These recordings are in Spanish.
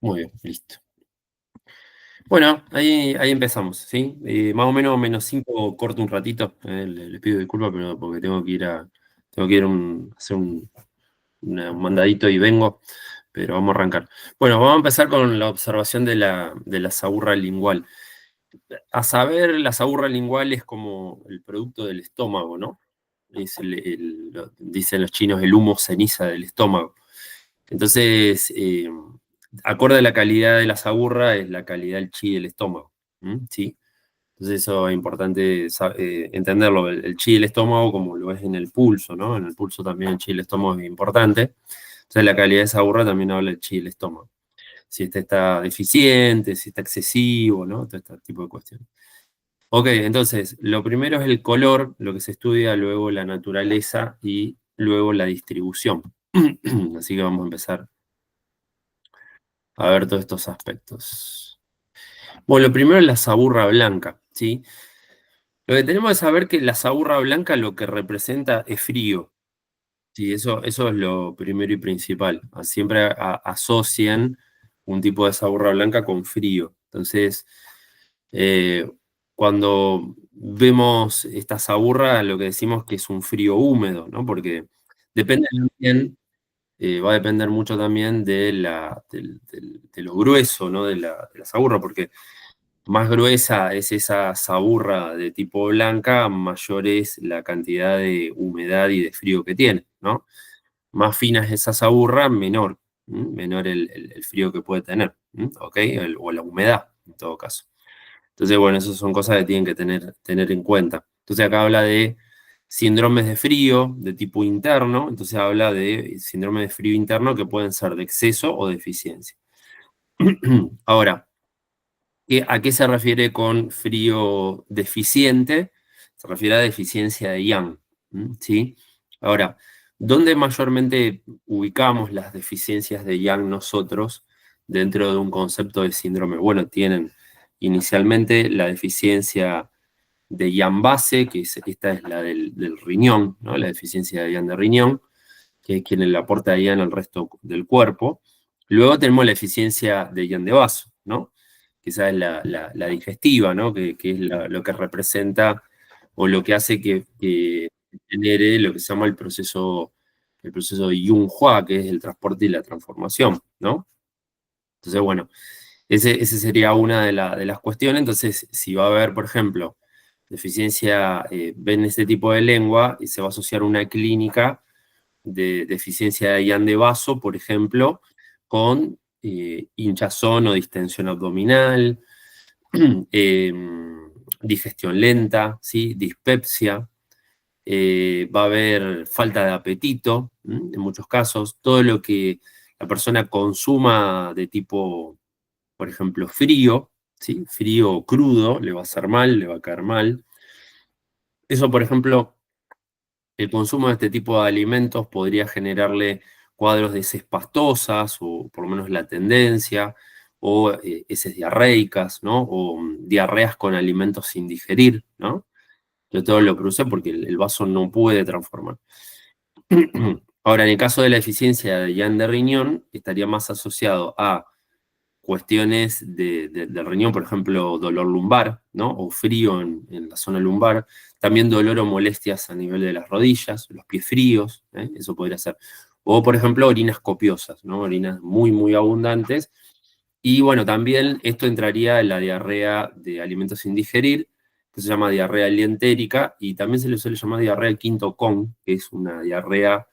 Muy bien, listo. Bueno, ahí empezamos, ¿sí? Más o menos -5 corto un ratito. Les pido disculpas, pero porque tengo que ir a hacer un mandadito y vengo, pero vamos a arrancar. Bueno, vamos a empezar con la observación de la saburra lingual. A saber, la saburra lingual es como el producto del estómago, ¿no? Es dicen los chinos, el humo ceniza del estómago. Entonces, acorde a la calidad de la saburra, es la calidad del chi del estómago. ¿Sí? Entonces eso es importante entenderlo. El chi del estómago, como lo es en el pulso, ¿no? En el pulso también el chi del estómago es importante. Entonces la calidad de saburra también habla del chi del estómago. Si este está deficiente, si está excesivo, ¿no? Todo este tipo de cuestiones. Ok, entonces, lo primero es el color, lo que se estudia, luego la naturaleza y luego la distribución. Así que vamos a empezar a ver todos estos aspectos. Bueno, lo primero es la saburra blanca, ¿sí? Lo que tenemos que saber que la saburra blanca lo que representa es frío, ¿sí? Eso es lo primero y principal. Siempre asocian un tipo de saburra blanca con frío. Entonces, eh, cuando vemos esta saburra, lo que decimos que es un frío húmedo, ¿no? Porque depende también, va a depender mucho también de lo grueso, ¿no? De la saburra, porque más gruesa es esa saburra de tipo blanca, mayor es la cantidad de humedad y de frío que tiene, ¿no? Más fina es esa saburra, menor, menor el frío que puede tener, ¿ok? O la humedad, en todo caso. Entonces, bueno, esas son cosas que tienen que tener en cuenta. Entonces, acá habla de síndromes de frío de tipo interno, entonces habla de síndromes de frío interno que pueden ser de exceso o deficiencia. Ahora, ¿a qué se refiere con frío deficiente? Se refiere a deficiencia de yang, ¿sí? Ahora, ¿dónde mayormente ubicamos las deficiencias de yang nosotros dentro de un concepto de síndrome? Bueno, tienen inicialmente la deficiencia de yang base, esta es la del riñón, ¿no? La deficiencia de yang de riñón, que es quien le aporta yang al resto del cuerpo. Luego tenemos la deficiencia de yang de vaso, ¿no? Que esa es la digestiva, ¿no? Que es lo que representa o lo que hace que genere lo que se llama el proceso de Yung-Hua, que es el transporte y la transformación, ¿no? Entonces, bueno, ese sería una de las cuestiones. Entonces, si va a haber, por ejemplo, deficiencia, ven este tipo de lengua y se va a asociar una clínica de deficiencia de yang de vaso, por ejemplo, con hinchazón o distensión abdominal, digestión lenta, ¿sí? Dispepsia, va a haber falta de apetito, en muchos casos, todo lo que la persona consuma de tipo, por ejemplo, frío, ¿sí? Frío o crudo, le va a hacer mal, le va a caer mal. Eso, por ejemplo, el consumo de este tipo de alimentos podría generarle cuadros de heces pastosas, o por lo menos la tendencia, o heces diarreicas, ¿no? O diarreas con alimentos sin digerir, ¿no? Yo todo lo produce porque el vaso no puede transformar. Ahora, en el caso de la deficiencia de yang de riñón, estaría más asociado a cuestiones del riñón, por ejemplo, dolor lumbar, ¿no? O frío en la zona lumbar. También dolor o molestias a nivel de las rodillas, los pies fríos, eso podría ser. O, por ejemplo, orinas copiosas, ¿no? Orinas muy, muy abundantes. Y bueno, también esto entraría en la diarrea de alimentos sin digerir, que se llama diarrea alientérica, y también se le suele llamar diarrea del quinto con, que es una diarrea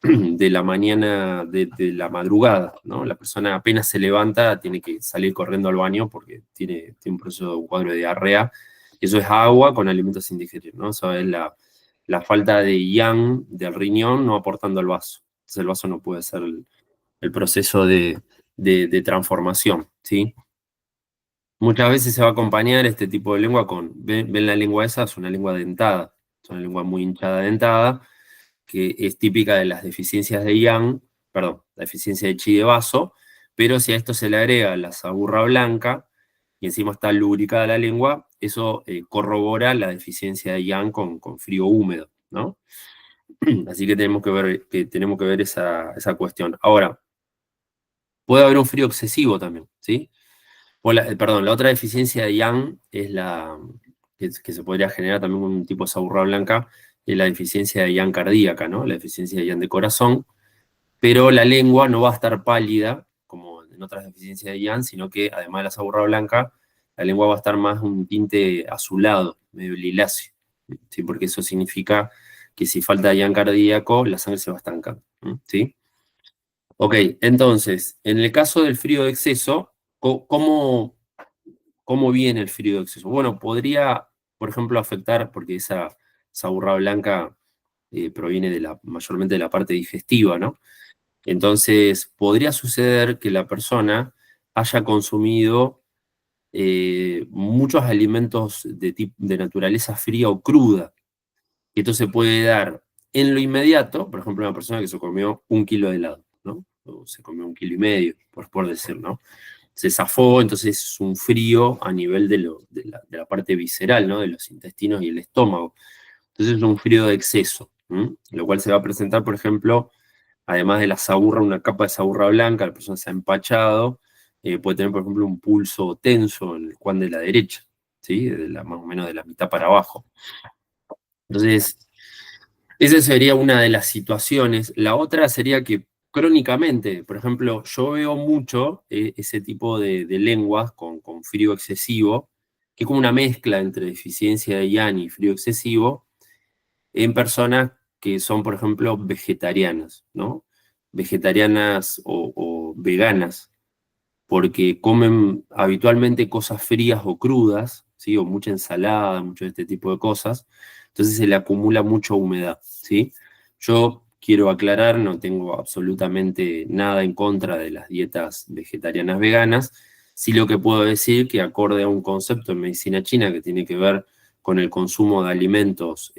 de la mañana, de la madrugada, ¿no? La persona apenas se levanta, tiene que salir corriendo al baño porque tiene un proceso, un cuadro de diarrea. Eso es agua con alimentos sin digerir, ¿no? Eso es la falta de yang del riñón no aportando al vaso. Entonces el vaso no puede hacer el proceso de transformación, ¿sí? Muchas veces se va a acompañar este tipo de lengua ven la lengua esa, es una lengua dentada, es una lengua muy hinchada dentada, que es típica de las deficiencias de yang, perdón, la deficiencia de chi de vaso, pero si a esto se le agrega la saburra blanca y encima está lubricada la lengua, eso corrobora la deficiencia de yang con frío húmedo, ¿no? Así que tenemos que ver esa cuestión. Ahora, puede haber un frío excesivo también, ¿sí? Perdón, la otra deficiencia de yang es que se podría generar también con un tipo de saburra blanca, es la deficiencia de yang cardíaca, ¿no? La deficiencia de yang de corazón, pero la lengua no va a estar pálida, como en otras deficiencias de yang, sino que además de la saburra blanca, la lengua va a estar más un tinte azulado, medio liláceo, ¿sí? Porque eso significa que si falta yang cardíaco, la sangre se va estancando, ¿sí? Ok, entonces, en el caso del frío de exceso, ¿cómo viene el frío de exceso? Bueno, podría, por ejemplo, afectar, porque esa burra blanca proviene mayormente de la parte digestiva, ¿no? Entonces, podría suceder que la persona haya consumido muchos alimentos de naturaleza fría o cruda. Y esto se puede dar en lo inmediato, por ejemplo, una persona que se comió 1 kilo de helado, ¿no? O se comió 1,5 kilos, por decir, ¿no? Se zafó, entonces es un frío a nivel de la parte visceral, ¿no? De los intestinos y el estómago. Entonces es un frío de exceso, lo cual se va a presentar, por ejemplo, además de la saburra, una capa de saburra blanca, la persona se ha empachado, puede tener, por ejemplo, un pulso tenso en el juan de la derecha, ¿sí? Más o menos de la mitad para abajo. Entonces, esa sería una de las situaciones. La otra sería que crónicamente, por ejemplo, yo veo mucho ese tipo de lenguas con frío excesivo, que es como una mezcla entre deficiencia de yang y frío excesivo, en personas que son, por ejemplo, vegetarianas, ¿no? Vegetarianas o veganas, porque comen habitualmente cosas frías o crudas, ¿sí? O mucha ensalada, mucho de este tipo de cosas, entonces se le acumula mucha humedad, ¿sí? Yo quiero aclarar, no tengo absolutamente nada en contra de las dietas vegetarianas veganas, sí lo que puedo decir que acorde a un concepto en medicina china que tiene que ver con el consumo de alimentos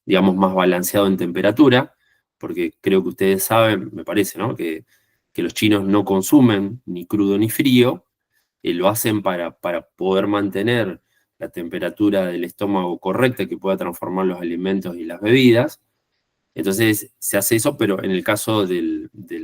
digamos, más balanceado en temperatura, porque creo que ustedes saben, me parece, ¿no? Que los chinos no consumen ni crudo ni frío, lo hacen para poder mantener la temperatura del estómago correcta que pueda transformar los alimentos y las bebidas. Entonces se hace eso, pero en el caso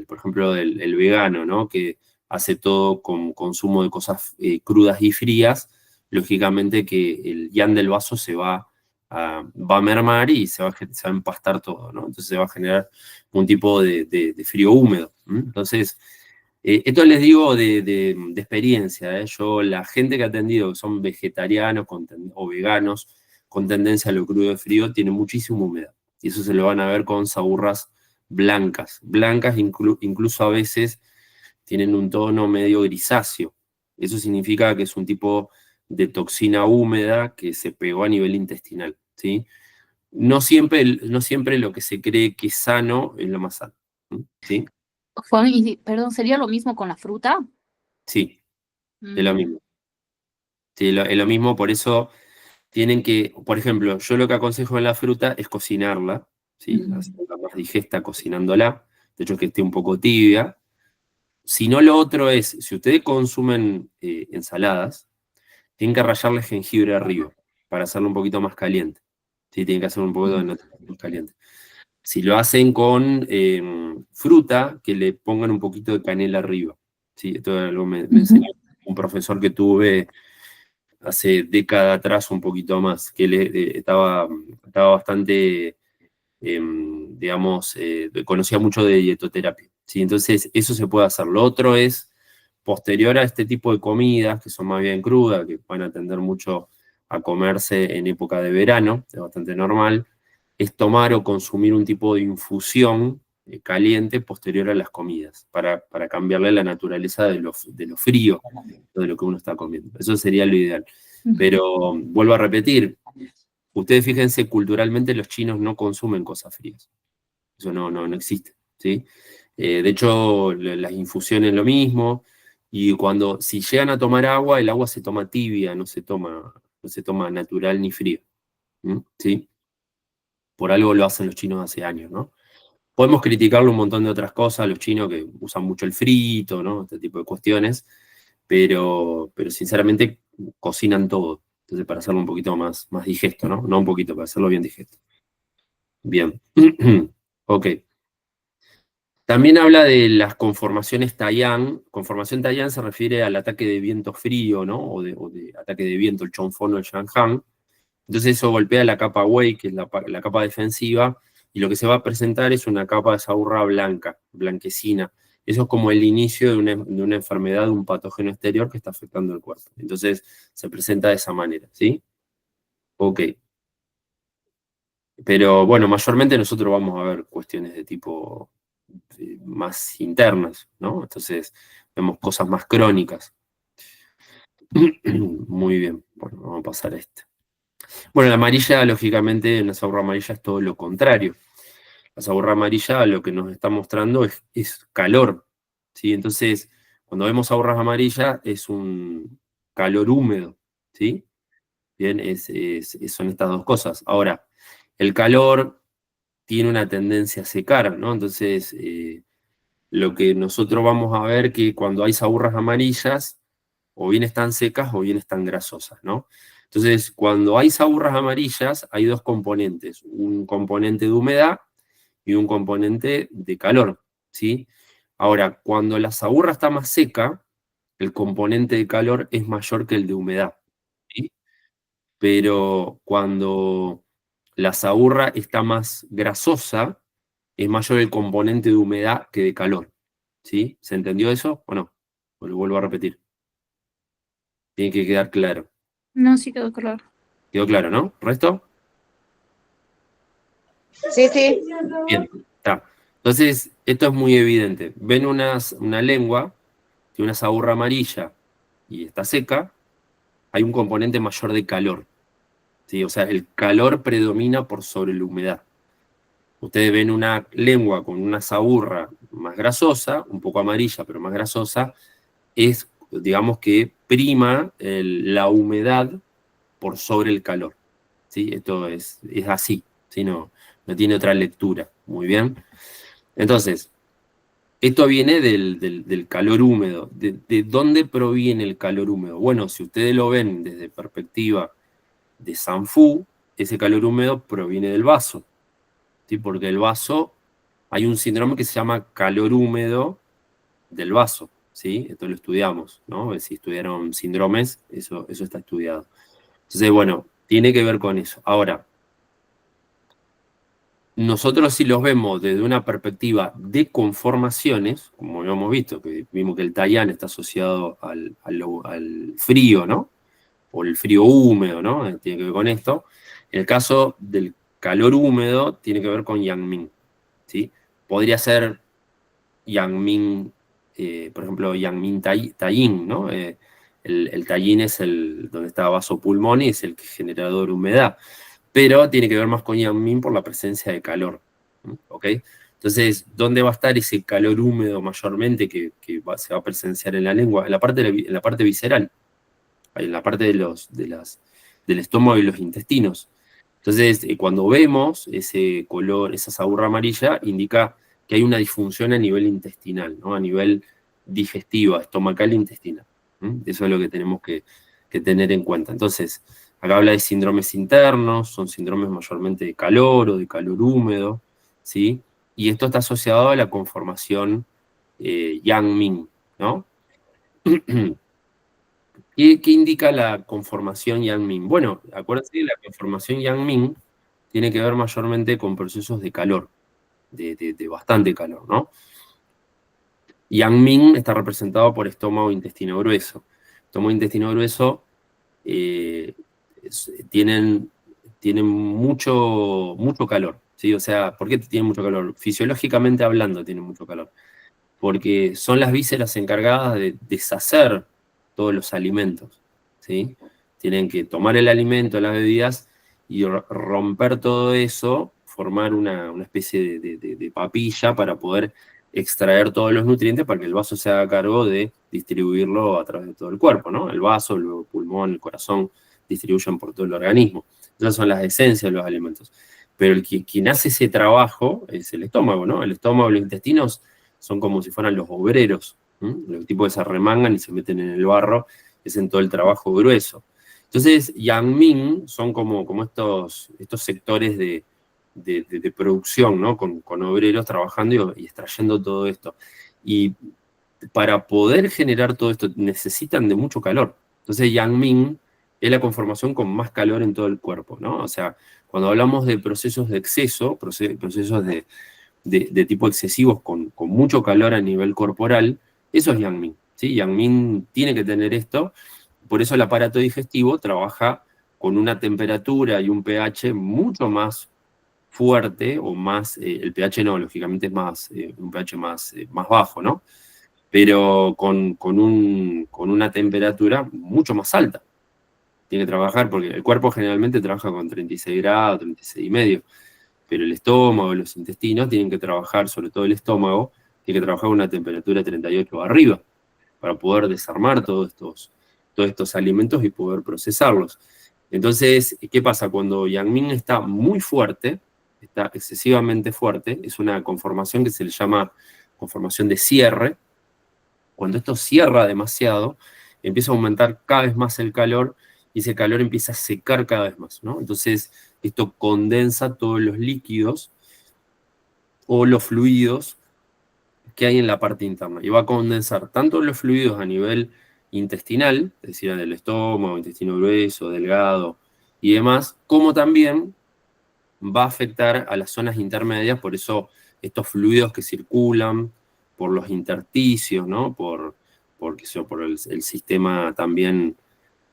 por ejemplo, del vegano, ¿no? Que hace todo con consumo de cosas crudas y frías, lógicamente que el yang del vaso va a mermar y se va a empastar todo, ¿no? Entonces se va a generar un tipo de frío húmedo. Entonces, esto les digo de experiencia, ¿eh? Yo, la gente que ha atendido, que son vegetarianos o veganos, con tendencia a lo crudo y frío, tiene muchísima humedad. Y eso se lo van a ver con saburras blancas. Blancas incluso a veces tienen un tono medio grisáceo. Eso significa que es un tipo de toxina húmeda que se pegó a nivel intestinal, ¿sí? No siempre lo que se cree que es sano es lo más sano, ¿sí? Juan, y perdón, ¿sería lo mismo con la fruta? Sí, es lo Mm, mismo. Sí, es lo mismo, por eso tienen que, por ejemplo, yo lo que aconsejo en la fruta es cocinarla, ¿sí? ujú, Hacerla más digesta cocinándola, de hecho que esté un poco tibia. Si no, lo otro es, si ustedes consumen ensaladas, tienen que rallarle jengibre arriba para hacerlo un poquito más caliente. Sí, tienen que hacerlo un poquito ujú, más caliente. Si lo hacen con fruta, que le pongan un poquito de canela arriba. Sí, esto es algo me enseñó ujú, un profesor que tuve hace década atrás, un poquito más, que él estaba bastante, digamos, conocía mucho de dietoterapia. ¿Sí? Entonces, eso se puede hacer. Lo otro es, posterior a este tipo de comidas, que son más bien crudas, que van a tender mucho a comerse en época de verano, es bastante normal, es tomar o consumir un tipo de infusión caliente posterior a las comidas, para cambiarle la naturaleza de lo frío de lo que uno está comiendo. Eso sería lo ideal. ujú. Pero vuelvo a repetir, ustedes fíjense, culturalmente los chinos no consumen cosas frías. Eso no existe, ¿sí? De hecho, las infusiones lo mismo. Y si llegan a tomar agua, el agua se toma tibia, no se toma natural ni fría. ¿Sí? Por algo lo hacen los chinos hace años, ¿no? Podemos criticarle un montón de otras cosas, los chinos que usan mucho el frito, ¿no? Este tipo de cuestiones, pero sinceramente cocinan todo. Entonces, para hacerlo un poquito más digesto, ¿no? No un poquito, para hacerlo bien digesto. Bien. Ok. También habla de las conformaciones Taiyang. Conformación Taiyang se refiere al ataque de viento frío, ¿no? O de ataque de viento, el Chongfeng o el Shanghang. Entonces eso golpea la capa Wei, que es la capa defensiva, y lo que se va a presentar es una capa de saburra blanca, blanquecina. Eso es como el inicio de una enfermedad, de un patógeno exterior que está afectando el cuerpo. Entonces se presenta de esa manera, ¿sí? Ok. Pero bueno, mayormente nosotros vamos a ver cuestiones de tipo más internas, ¿no? Entonces vemos cosas más crónicas. Muy bien, bueno, vamos a pasar a este. Bueno, la amarilla, lógicamente, en la saburra amarilla es todo lo contrario. La saburra amarilla lo que nos está mostrando es calor, ¿sí? Entonces, cuando vemos saburras amarillas es un calor húmedo, ¿sí? Bien, son estas dos cosas. Ahora, el calor tiene una tendencia a secar, ¿no? Entonces, lo que nosotros vamos a ver que cuando hay saburras amarillas, o bien están secas o bien están grasosas, ¿no? Entonces, cuando hay saburras amarillas, hay dos componentes, un componente de humedad y un componente de calor, ¿sí? Ahora, cuando la saburra está más seca, el componente de calor es mayor que el de humedad, ¿sí? Pero cuando la saburra está más grasosa, es mayor el componente de humedad que de calor, ¿sí? ¿Se entendió eso o no? O lo vuelvo a repetir. Tiene que quedar claro. No, sí quedó claro. ¿Quedó claro, no? ¿Resto? Sí, sí. Bien, está. Entonces, esto es muy evidente. Ven una lengua, tiene una saburra amarilla y está seca, hay un componente mayor de calor, ¿sí? O sea, el calor predomina por sobre la humedad. Ustedes ven una lengua con una saburra más grasosa, un poco amarilla, pero más grasosa, es, digamos que prima la humedad por sobre el calor, ¿sí? Esto es así, ¿sí? No tiene otra lectura. Muy bien. Entonces, esto viene del calor húmedo. ¿De dónde proviene el calor húmedo? Bueno, si ustedes lo ven desde perspectiva de Sanfu, ese calor húmedo proviene del vaso, ¿sí? Porque el vaso, hay un síndrome que se llama calor húmedo del vaso, ¿sí? Esto lo estudiamos, ¿no? Si estudiaron síndromes, eso está estudiado. Entonces, bueno, tiene que ver con eso. Ahora, nosotros si los vemos desde una perspectiva de conformaciones, como habíamos visto, que vimos que el Taiyan está asociado al frío, ¿no? O el frío húmedo, ¿no? Tiene que ver con esto. En el caso del calor húmedo, tiene que ver con Yangming, ¿sí? Podría ser Yangming, por ejemplo, Yangming Taiyin, ¿no? El Taiyin es donde está vaso pulmón y es el generador de humedad, pero tiene que ver más con Yangming por la presencia de calor, ¿ok? Entonces, ¿dónde va a estar ese calor húmedo mayormente que se va a presenciar en la lengua? En la parte visceral, en la parte del estómago y los intestinos. Entonces, cuando vemos ese color, esa saburra amarilla, indica que hay una disfunción a nivel intestinal, ¿no? A nivel digestiva, estomacal e intestinal. Eso es lo que tenemos que tener en cuenta. Entonces, acá habla de síndromes internos, son síndromes mayormente de calor o de calor húmedo, ¿sí? Y esto está asociado a la conformación Yang-Ming, ¿no? ¿Qué indica la conformación Yang-Ming? Bueno, acuérdense que la conformación Yang-Ming tiene que ver mayormente con procesos de calor, de bastante calor, ¿no? Yang-Ming está representado por estómago e intestino grueso. Estómago e intestino grueso eh, tienen mucho calor, ¿sí? O sea, ¿por qué tienen mucho calor? Fisiológicamente hablando tienen mucho calor, porque son las vísceras encargadas de deshacer todos los alimentos, ¿sí? Tienen que tomar el alimento, las bebidas, y romper todo eso, formar una especie de papilla para poder extraer todos los nutrientes para que el vaso se haga cargo de distribuirlo a través de todo el cuerpo, ¿no? El vaso, el pulmón, el corazón distribuyen por todo el organismo. Esas son las esencias de los alimentos. Pero quien hace ese trabajo es el estómago, ¿no? El estómago y los intestinos son como si fueran los obreros, los tipos que se arremangan y se meten en el barro, hacen todo el trabajo grueso. Entonces, Yang Ming son como estos sectores de producción, ¿no? Con obreros trabajando y extrayendo todo esto. Y para poder generar todo esto necesitan de mucho calor. Entonces Yang Ming es la conformación con más calor en todo el cuerpo, ¿no? O sea, cuando hablamos de procesos de exceso, procesos de tipo excesivos con mucho calor a nivel corporal, eso es Yang Ming, ¿sí? Yang Ming tiene que tener esto, por eso el aparato digestivo trabaja con una temperatura y un pH mucho más fuerte, o más, el pH no, lógicamente es más, un pH más bajo, ¿no? Pero con una temperatura mucho más alta. Tiene que trabajar, porque el cuerpo generalmente trabaja con 36 grados, 36 y medio, pero el estómago, los intestinos tienen que trabajar, sobre todo el estómago, tiene que trabajar a una temperatura de 38 arriba, para poder desarmar todos estos alimentos y poder procesarlos. Entonces, ¿qué pasa? Cuando Yang Ming está muy fuerte, está excesivamente fuerte, es una conformación que se le llama conformación de cierre. Cuando esto cierra demasiado, empieza a aumentar cada vez más el calor y ese calor empieza a secar cada vez más, ¿no? Entonces, esto condensa todos los líquidos o los fluidos que hay en la parte interna y va a condensar tanto los fluidos a nivel intestinal, es decir, en el estómago, intestino grueso, delgado y demás, como también va a afectar a las zonas intermedias, por eso estos fluidos que circulan por los intersticios, ¿no? Por el sistema también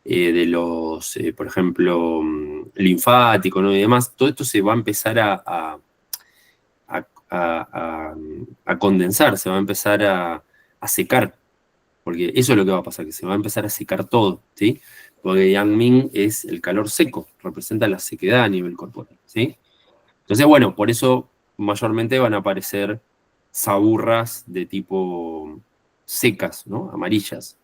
de los, por ejemplo, linfático, ¿no? Y demás, todo esto se va a empezar a condensar, se va a empezar a secar, porque eso es lo que va a pasar, que se va a empezar a secar todo, ¿sí? Porque Yang Ming es el calor seco, representa la sequedad a nivel corporal, ¿sí? Entonces, bueno, por eso mayormente van a aparecer saburras de tipo secas, ¿no? Amarillas,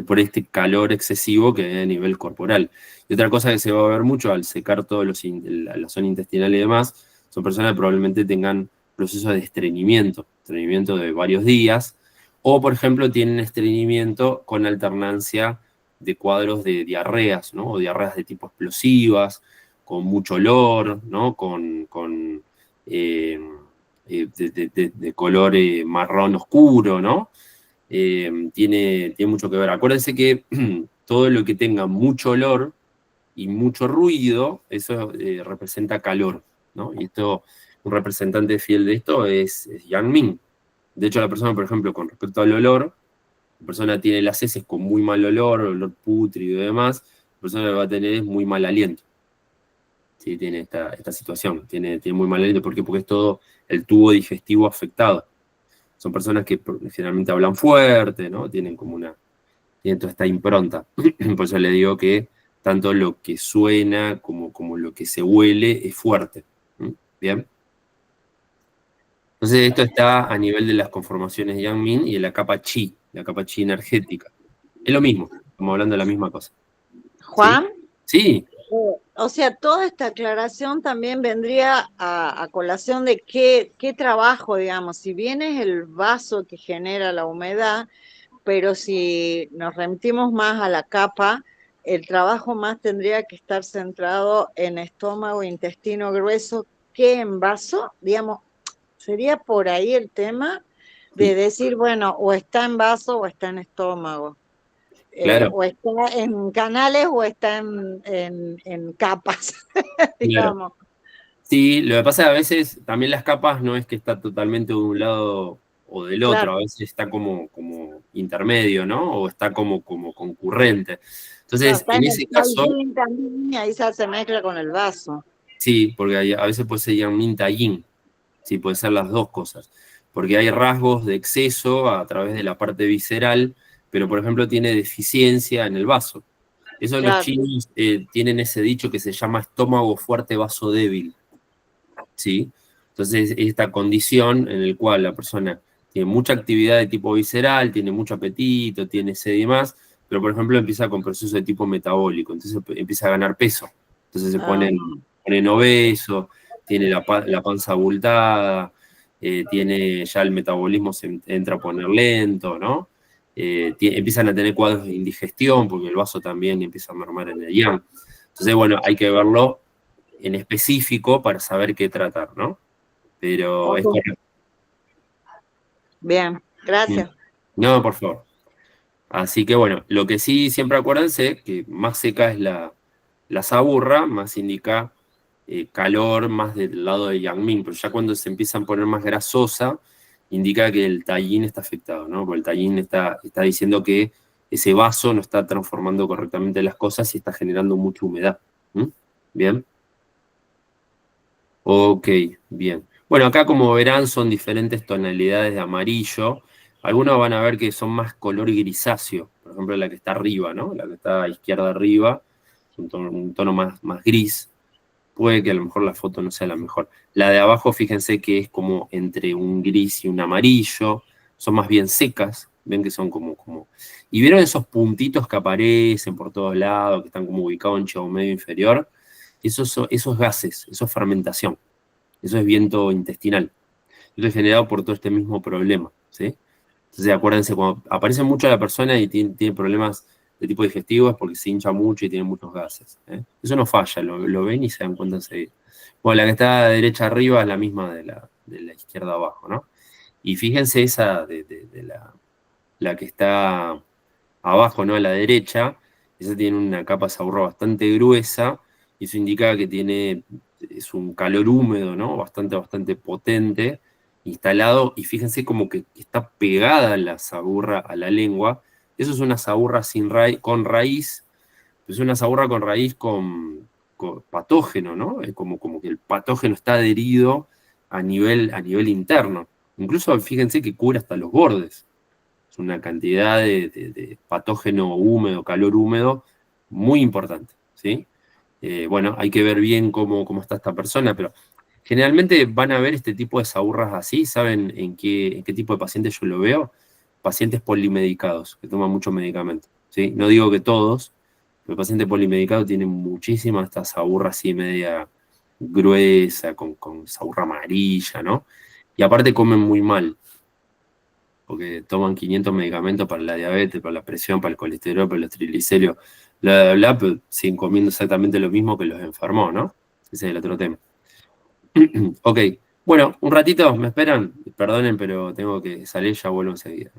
por este calor excesivo que hay a nivel corporal. Y otra cosa que se va a ver mucho al secar toda la zona intestinal y demás, son personas que probablemente tengan procesos de estreñimiento de varios días, o por ejemplo tienen estreñimiento con alternancia de cuadros de diarreas, ¿no? O diarreas de tipo explosivas, con mucho olor, ¿no? De color marrón oscuro, ¿no? Tiene mucho que ver. Acuérdense que todo lo que tenga mucho olor y mucho ruido, eso representa calor, ¿no? Y esto, un representante fiel de esto es Yang Ming. De hecho, la persona, por ejemplo, con respecto al olor, la persona tiene las heces con muy mal olor pútrido y demás, la persona que va a tener es muy mal aliento. Sí, tiene esta situación, tiene muy mal aliento. ¿Por qué? Porque es todo el tubo digestivo afectado. Son personas que generalmente hablan fuerte, ¿no? Tienen toda esta impronta. Por eso le digo que tanto lo que suena como lo que se huele es fuerte. ¿Bien? Entonces esto está a nivel de las conformaciones de Yang Min y de la capa chi energética. Es lo mismo, estamos hablando de la misma cosa. Juan. Sí. O sea, toda esta aclaración también vendría a colación de qué trabajo, digamos, si bien es el vaso que genera la humedad, pero si nos remitimos más a la capa, el trabajo más tendría que estar centrado en estómago, intestino grueso, que en vaso, digamos, sería por ahí el tema de decir, bueno, o está en vaso o está en estómago. Claro. O está en canales o está en capas, digamos. Claro. Sí, lo que pasa es que a veces también las capas no es que está totalmente de un lado o del otro, claro. A veces está como intermedio, ¿no? O está como concurrente. Entonces, no, en ese caso... También, ahí se mezcla con el vaso. Sí, porque a veces puede ser Yang Min Ta Yin. Sí, puede ser las dos cosas. Porque hay rasgos de exceso a través de la parte visceral, pero por ejemplo tiene deficiencia en el vaso. Eso claro. Los chinos tienen ese dicho que se llama estómago fuerte, vaso débil. ¿Sí? Entonces, esta condición en la cual la persona tiene mucha actividad de tipo visceral, tiene mucho apetito, tiene sed y demás, pero por ejemplo empieza con procesos de tipo metabólico, entonces empieza a ganar peso. Entonces se ponen obeso, tiene la panza abultada, tiene ya el metabolismo se entra a poner lento, ¿no? Empiezan a tener cuadros de indigestión porque el vaso también empieza a mermar en el yang. Entonces, bueno, hay que verlo en específico para saber qué tratar, ¿no? Pero es Ok. correcto. Bien, gracias. No, por favor. Así que bueno, lo que sí siempre acuérdense, que más seca es la saburra, más indica calor más del lado de Yangming, pero ya cuando se empiezan a poner más grasosa, indica que el tallín está afectado, ¿no? Porque el tallín está diciendo que ese vaso no está transformando correctamente las cosas y está generando mucha humedad. ¿Mm? Bien. Ok, bien. Bueno, acá como verán son diferentes tonalidades de amarillo. Algunos van a ver que son más color grisáceo. Por ejemplo, la que está arriba, ¿no? La que está a izquierda arriba, es un tono más gris. Puede que a lo mejor la foto no sea la mejor. La de abajo, fíjense que es como entre un gris y un amarillo. Son más bien secas. Ven que son como... ¿Y vieron esos puntitos que aparecen por todos lados, que están como ubicados en Chiavo medio inferior? Esos gases, eso es fermentación. Eso es viento intestinal. Eso es generado por todo este mismo problema, ¿sí? Entonces acuérdense, cuando aparece mucho la persona y tiene problemas de tipo digestivo es porque se hincha mucho y tiene muchos gases. ¿Eh? Eso no falla, lo ven y se dan cuenta enseguida. Bueno, la que está a derecha arriba es la misma de la izquierda abajo, ¿no? Y fíjense esa la que está abajo, ¿no? A la derecha, esa tiene una capa saburra bastante gruesa y eso indica que es un calor húmedo, ¿no? Bastante potente, instalado, y fíjense como que está pegada la saburra a la lengua. Eso es una saburra con raíz, es una saburra con raíz con patógeno, ¿no? Es como que el patógeno está adherido a nivel interno. Incluso fíjense que cubre hasta los bordes. Es una cantidad de patógeno húmedo, calor húmedo, muy importante, ¿sí? Bueno, hay que ver bien cómo está esta persona, pero generalmente van a ver este tipo de saburras así, ¿saben en qué tipo de pacientes yo lo veo? Pacientes polimedicados, que toman mucho medicamento, ¿sí? No digo que todos, pero el paciente polimedicado tiene muchísima esta saburra así media gruesa, con saburra amarilla, ¿no? Y aparte comen muy mal, porque toman 500 medicamentos para la diabetes, para la presión, para el colesterol, para los triglicéridos, bla, bla, bla, pero siguen comiendo exactamente lo mismo que los enfermó, ¿no? Ese es el otro tema. Ok, bueno, un ratito, ¿me esperan? Perdonen, pero tengo que salir, ya vuelvo enseguida.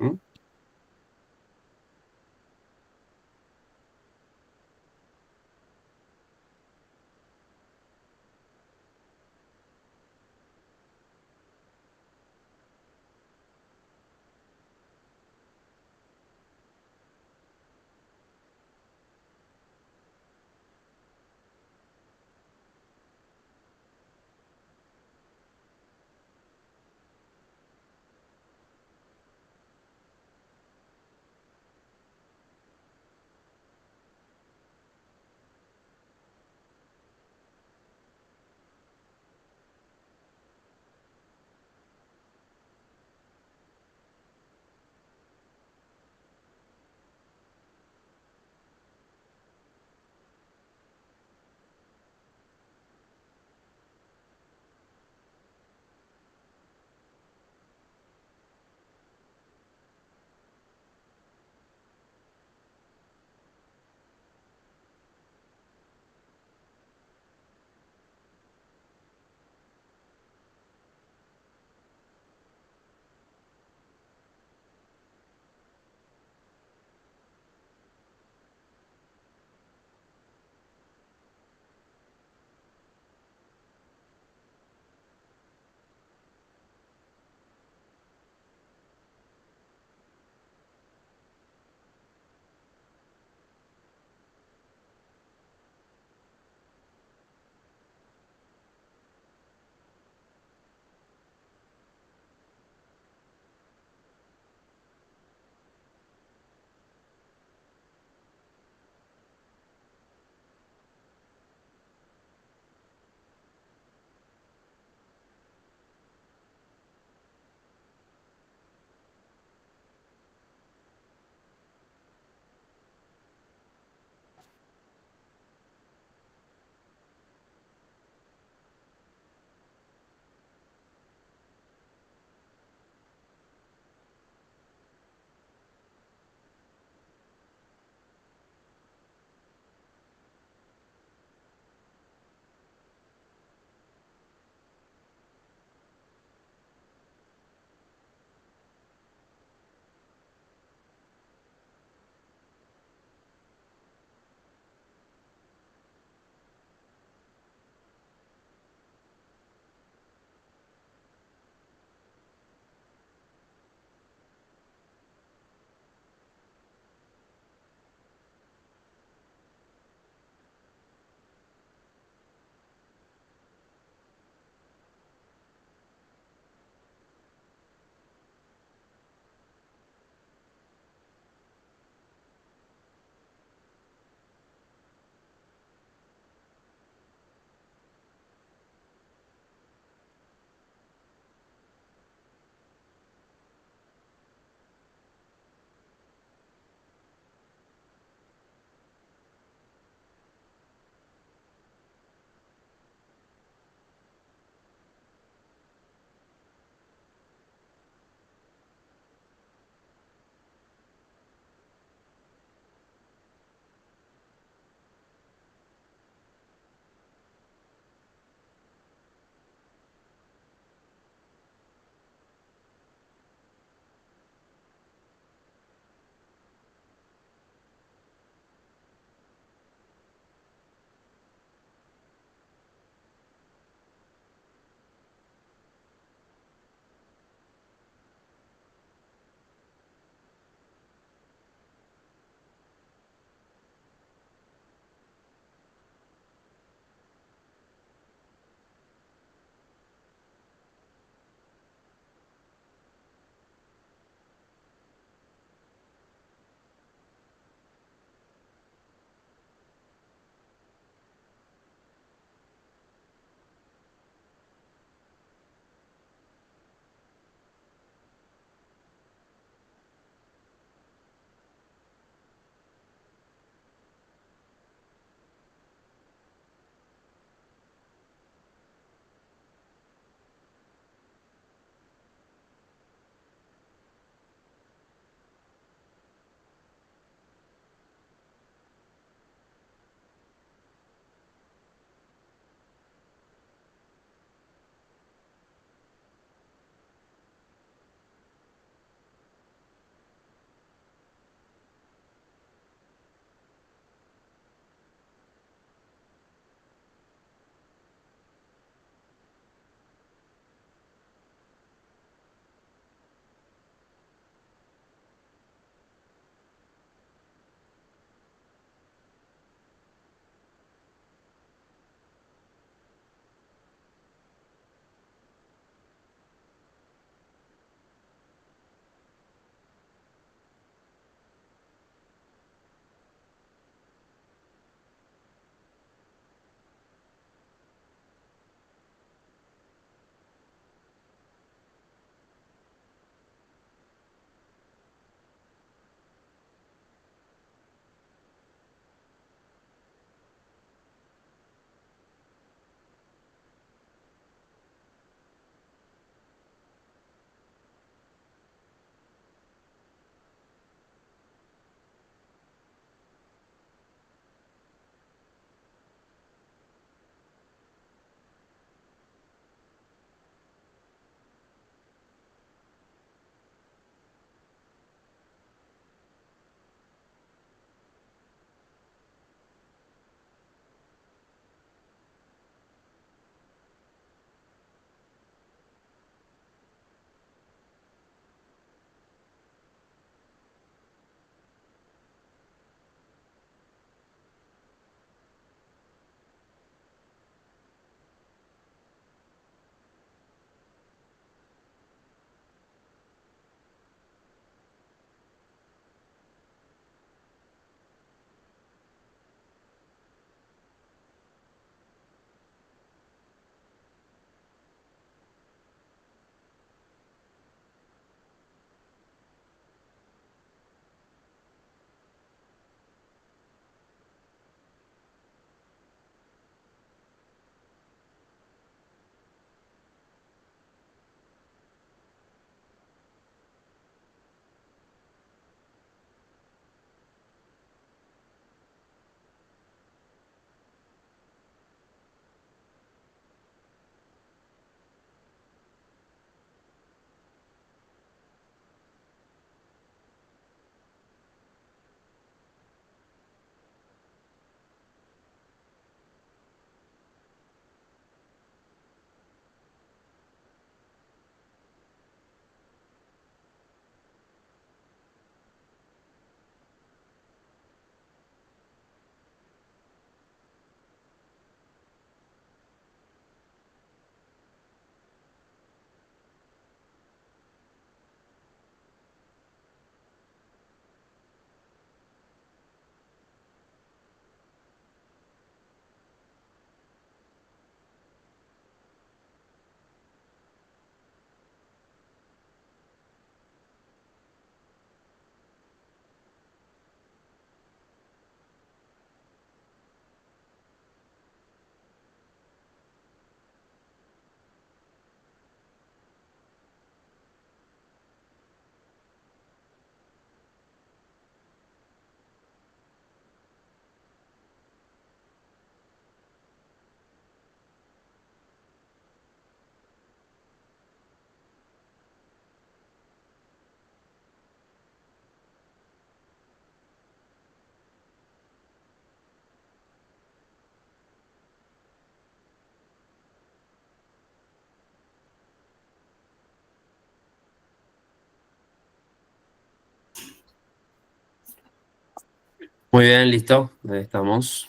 Muy bien, listo. Ahí estamos.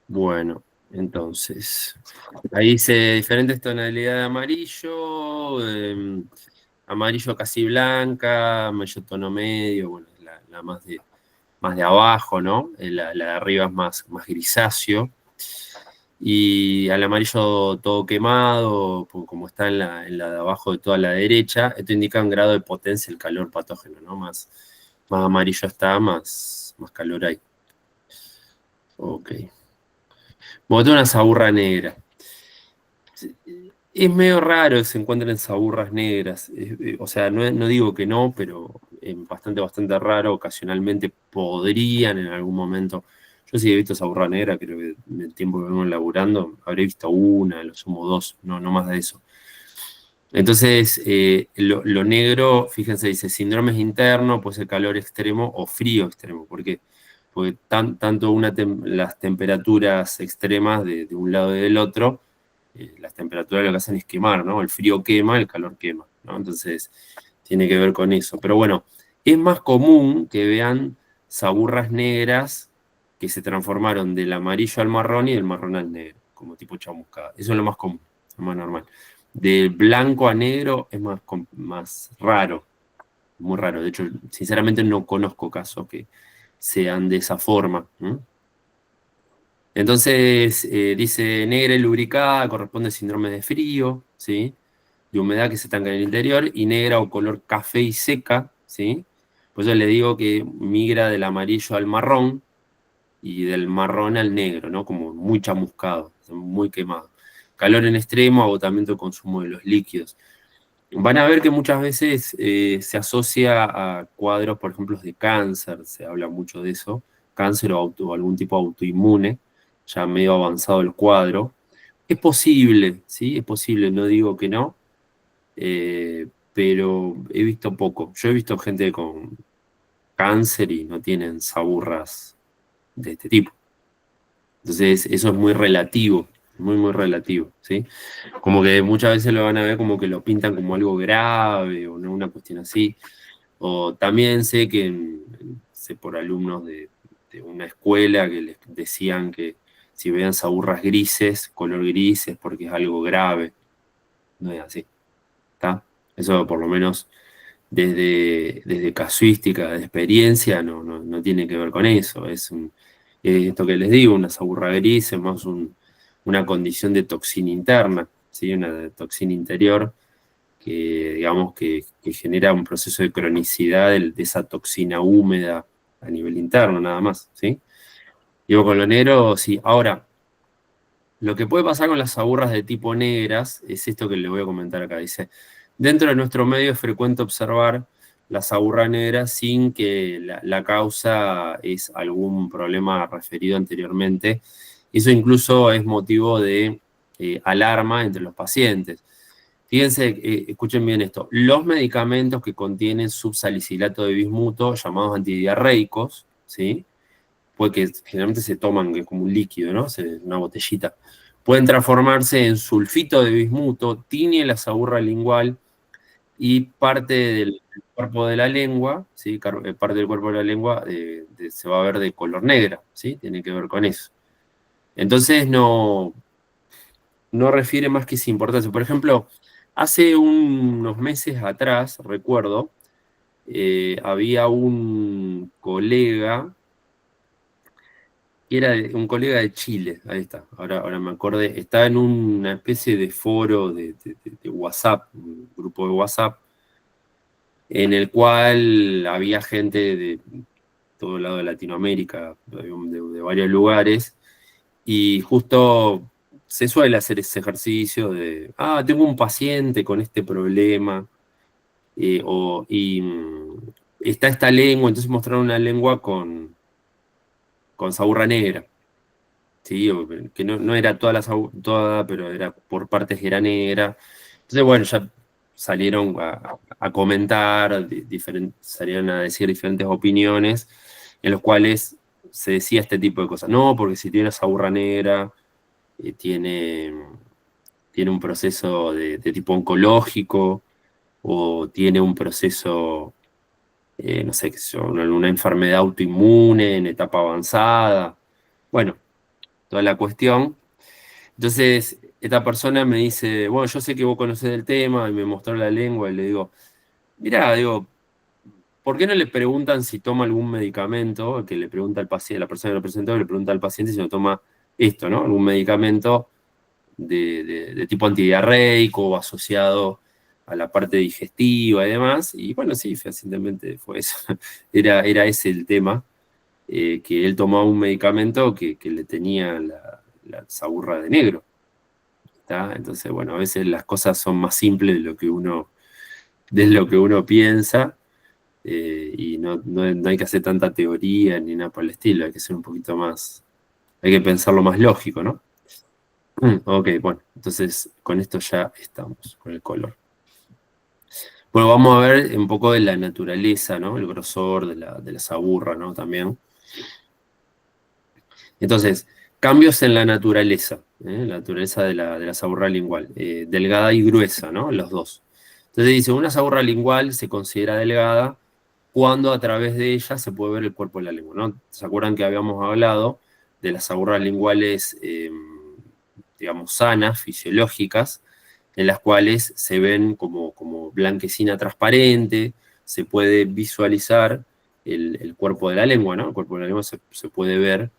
Bueno, entonces, ahí dice diferentes tonalidades de amarillo, amarillo casi blanca, amarillo tono medio, bueno, la más de abajo, ¿no? La de arriba es más grisáceo. Y al amarillo todo quemado, como está en la de abajo de toda la derecha, esto indica un grado de potencia del calor patógeno, ¿no? Más amarillo está, más calor hay. Ok. Bueno, tengo una saburra negra. Es medio raro que se encuentren saburras negras. O sea, no digo que no, pero es bastante raro. Ocasionalmente podrían en algún momento. Yo sí he visto saburra negra, creo que en el tiempo que vengo laburando, habré visto una, lo sumo dos, no más de eso. Entonces, lo negro, fíjense, dice síndromes internos, puede ser calor extremo o frío extremo. ¿Por qué? Porque tanto las temperaturas extremas de un lado y del otro, las temperaturas lo que hacen es quemar, ¿no? El frío quema, el calor quema, ¿no? Entonces, tiene que ver con eso. Pero bueno, es más común que vean saburras negras que se transformaron del amarillo al marrón y del marrón al negro, como tipo chamuscada. Eso es lo más común, lo más normal. De blanco a negro es más raro, muy raro. De hecho, sinceramente no conozco casos que sean de esa forma. Entonces, dice negra y lubricada, corresponde a síndrome de frío, ¿sí? De humedad que se estanca en el interior, y negra o color café y seca, ¿sí? Por eso le digo que migra del amarillo al marrón y del marrón al negro, ¿no? Como muy chamuscado, muy quemado. Calor en extremo, agotamiento, consumo de los líquidos. Van a ver que muchas veces se asocia a cuadros, por ejemplo, de cáncer, se habla mucho de eso, cáncer o algún tipo autoinmune, ya medio avanzado el cuadro. Es posible, ¿sí? Es posible, no digo que no, pero he visto poco. Yo he visto gente con cáncer y no tienen saburras de este tipo. Entonces, eso es muy relativo, muy relativo, ¿sí? Como que muchas veces lo van a ver como que lo pintan como algo grave o no una cuestión así. O también sé que sé por alumnos de una escuela que les decían que si veían saburras grises, color gris, es porque es algo grave. No es así, ¿está? Eso por lo menos desde casuística, de experiencia, no tiene que ver con eso. Esto que les digo, una saburra gris es más una condición de toxina interna, ¿sí? Una toxina interior que, digamos, que genera un proceso de cronicidad de esa toxina húmeda a nivel interno, nada más, ¿sí? Digo, con lo negro, sí. Ahora, lo que puede pasar con las saburras de tipo negras es esto que le voy a comentar acá. Dice, dentro de nuestro medio es frecuente observar la saburra negra sin que la causa es algún problema referido anteriormente. Eso incluso es motivo de alarma entre los pacientes. Fíjense, escuchen bien esto, los medicamentos que contienen subsalicilato de bismuto, llamados antidiarreicos, ¿sí? Porque generalmente se toman que es como un líquido, ¿no? Una botellita. Pueden transformarse en sulfito de bismuto, tiñe la saburra lingual y parte del cuerpo de la lengua, ¿sí? Parte del cuerpo de la lengua se va a ver de color negra, ¿sí? Tiene que ver con eso. Entonces no refiere más que esa importancia. Por ejemplo, hace unos meses atrás, recuerdo, había un colega que era un colega de Chile, ahí está, ahora me acordé, estaba en una especie de foro de WhatsApp, un grupo de WhatsApp, en el cual había gente de todo el lado de Latinoamérica, de varios lugares, y justo se suele hacer ese ejercicio de, tengo un paciente con este problema, está esta lengua, entonces mostraron una lengua con saburra negra. Sí, que no era toda, pero era por partes era negra. Entonces, bueno, ya salieron a comentar, salieron a decir diferentes opiniones, en los cuales se decía este tipo de cosas. No, porque si tiene esa burra negra, tiene un proceso de tipo oncológico, o tiene un proceso no sé, qué sé yo, una enfermedad autoinmune en etapa avanzada. Bueno, toda la cuestión. Entonces, esta persona me dice, bueno, yo sé que vos conocés el tema, y me mostró la lengua, y le digo, mirá, digo, ¿por qué no le preguntan si toma algún medicamento? Que le pregunta al paciente, la persona que lo presentó, le pregunta al paciente si no toma esto, ¿no? Algún medicamento de tipo antidiarreico o asociado a la parte digestiva y demás. Y bueno, sí, fehacientemente fue eso. Era ese el tema, que él tomaba un medicamento que le tenía la saburra de negro. ¿Está? Entonces, bueno, a veces las cosas son más simples de lo que uno piensa. Y no hay que hacer tanta teoría ni nada por el estilo, hay que ser un poquito más, hay que pensarlo más lógico, ¿no? Ok, bueno, entonces con esto ya estamos, con el color. Bueno, vamos a ver un poco de la naturaleza, ¿no? El grosor de la saburra, ¿no? También. Entonces, cambios en la naturaleza, la naturaleza de la saburra lingual, delgada y gruesa, ¿no? Los dos. Entonces dice, una saburra lingual se considera delgada cuando a través de ella se puede ver el cuerpo de la lengua, ¿no? ¿Se acuerdan que habíamos hablado de las saburras linguales, digamos, sanas, fisiológicas, en las cuales se ven como blanquecina transparente, se puede visualizar el cuerpo de la lengua, ¿no? El cuerpo de la lengua se puede ver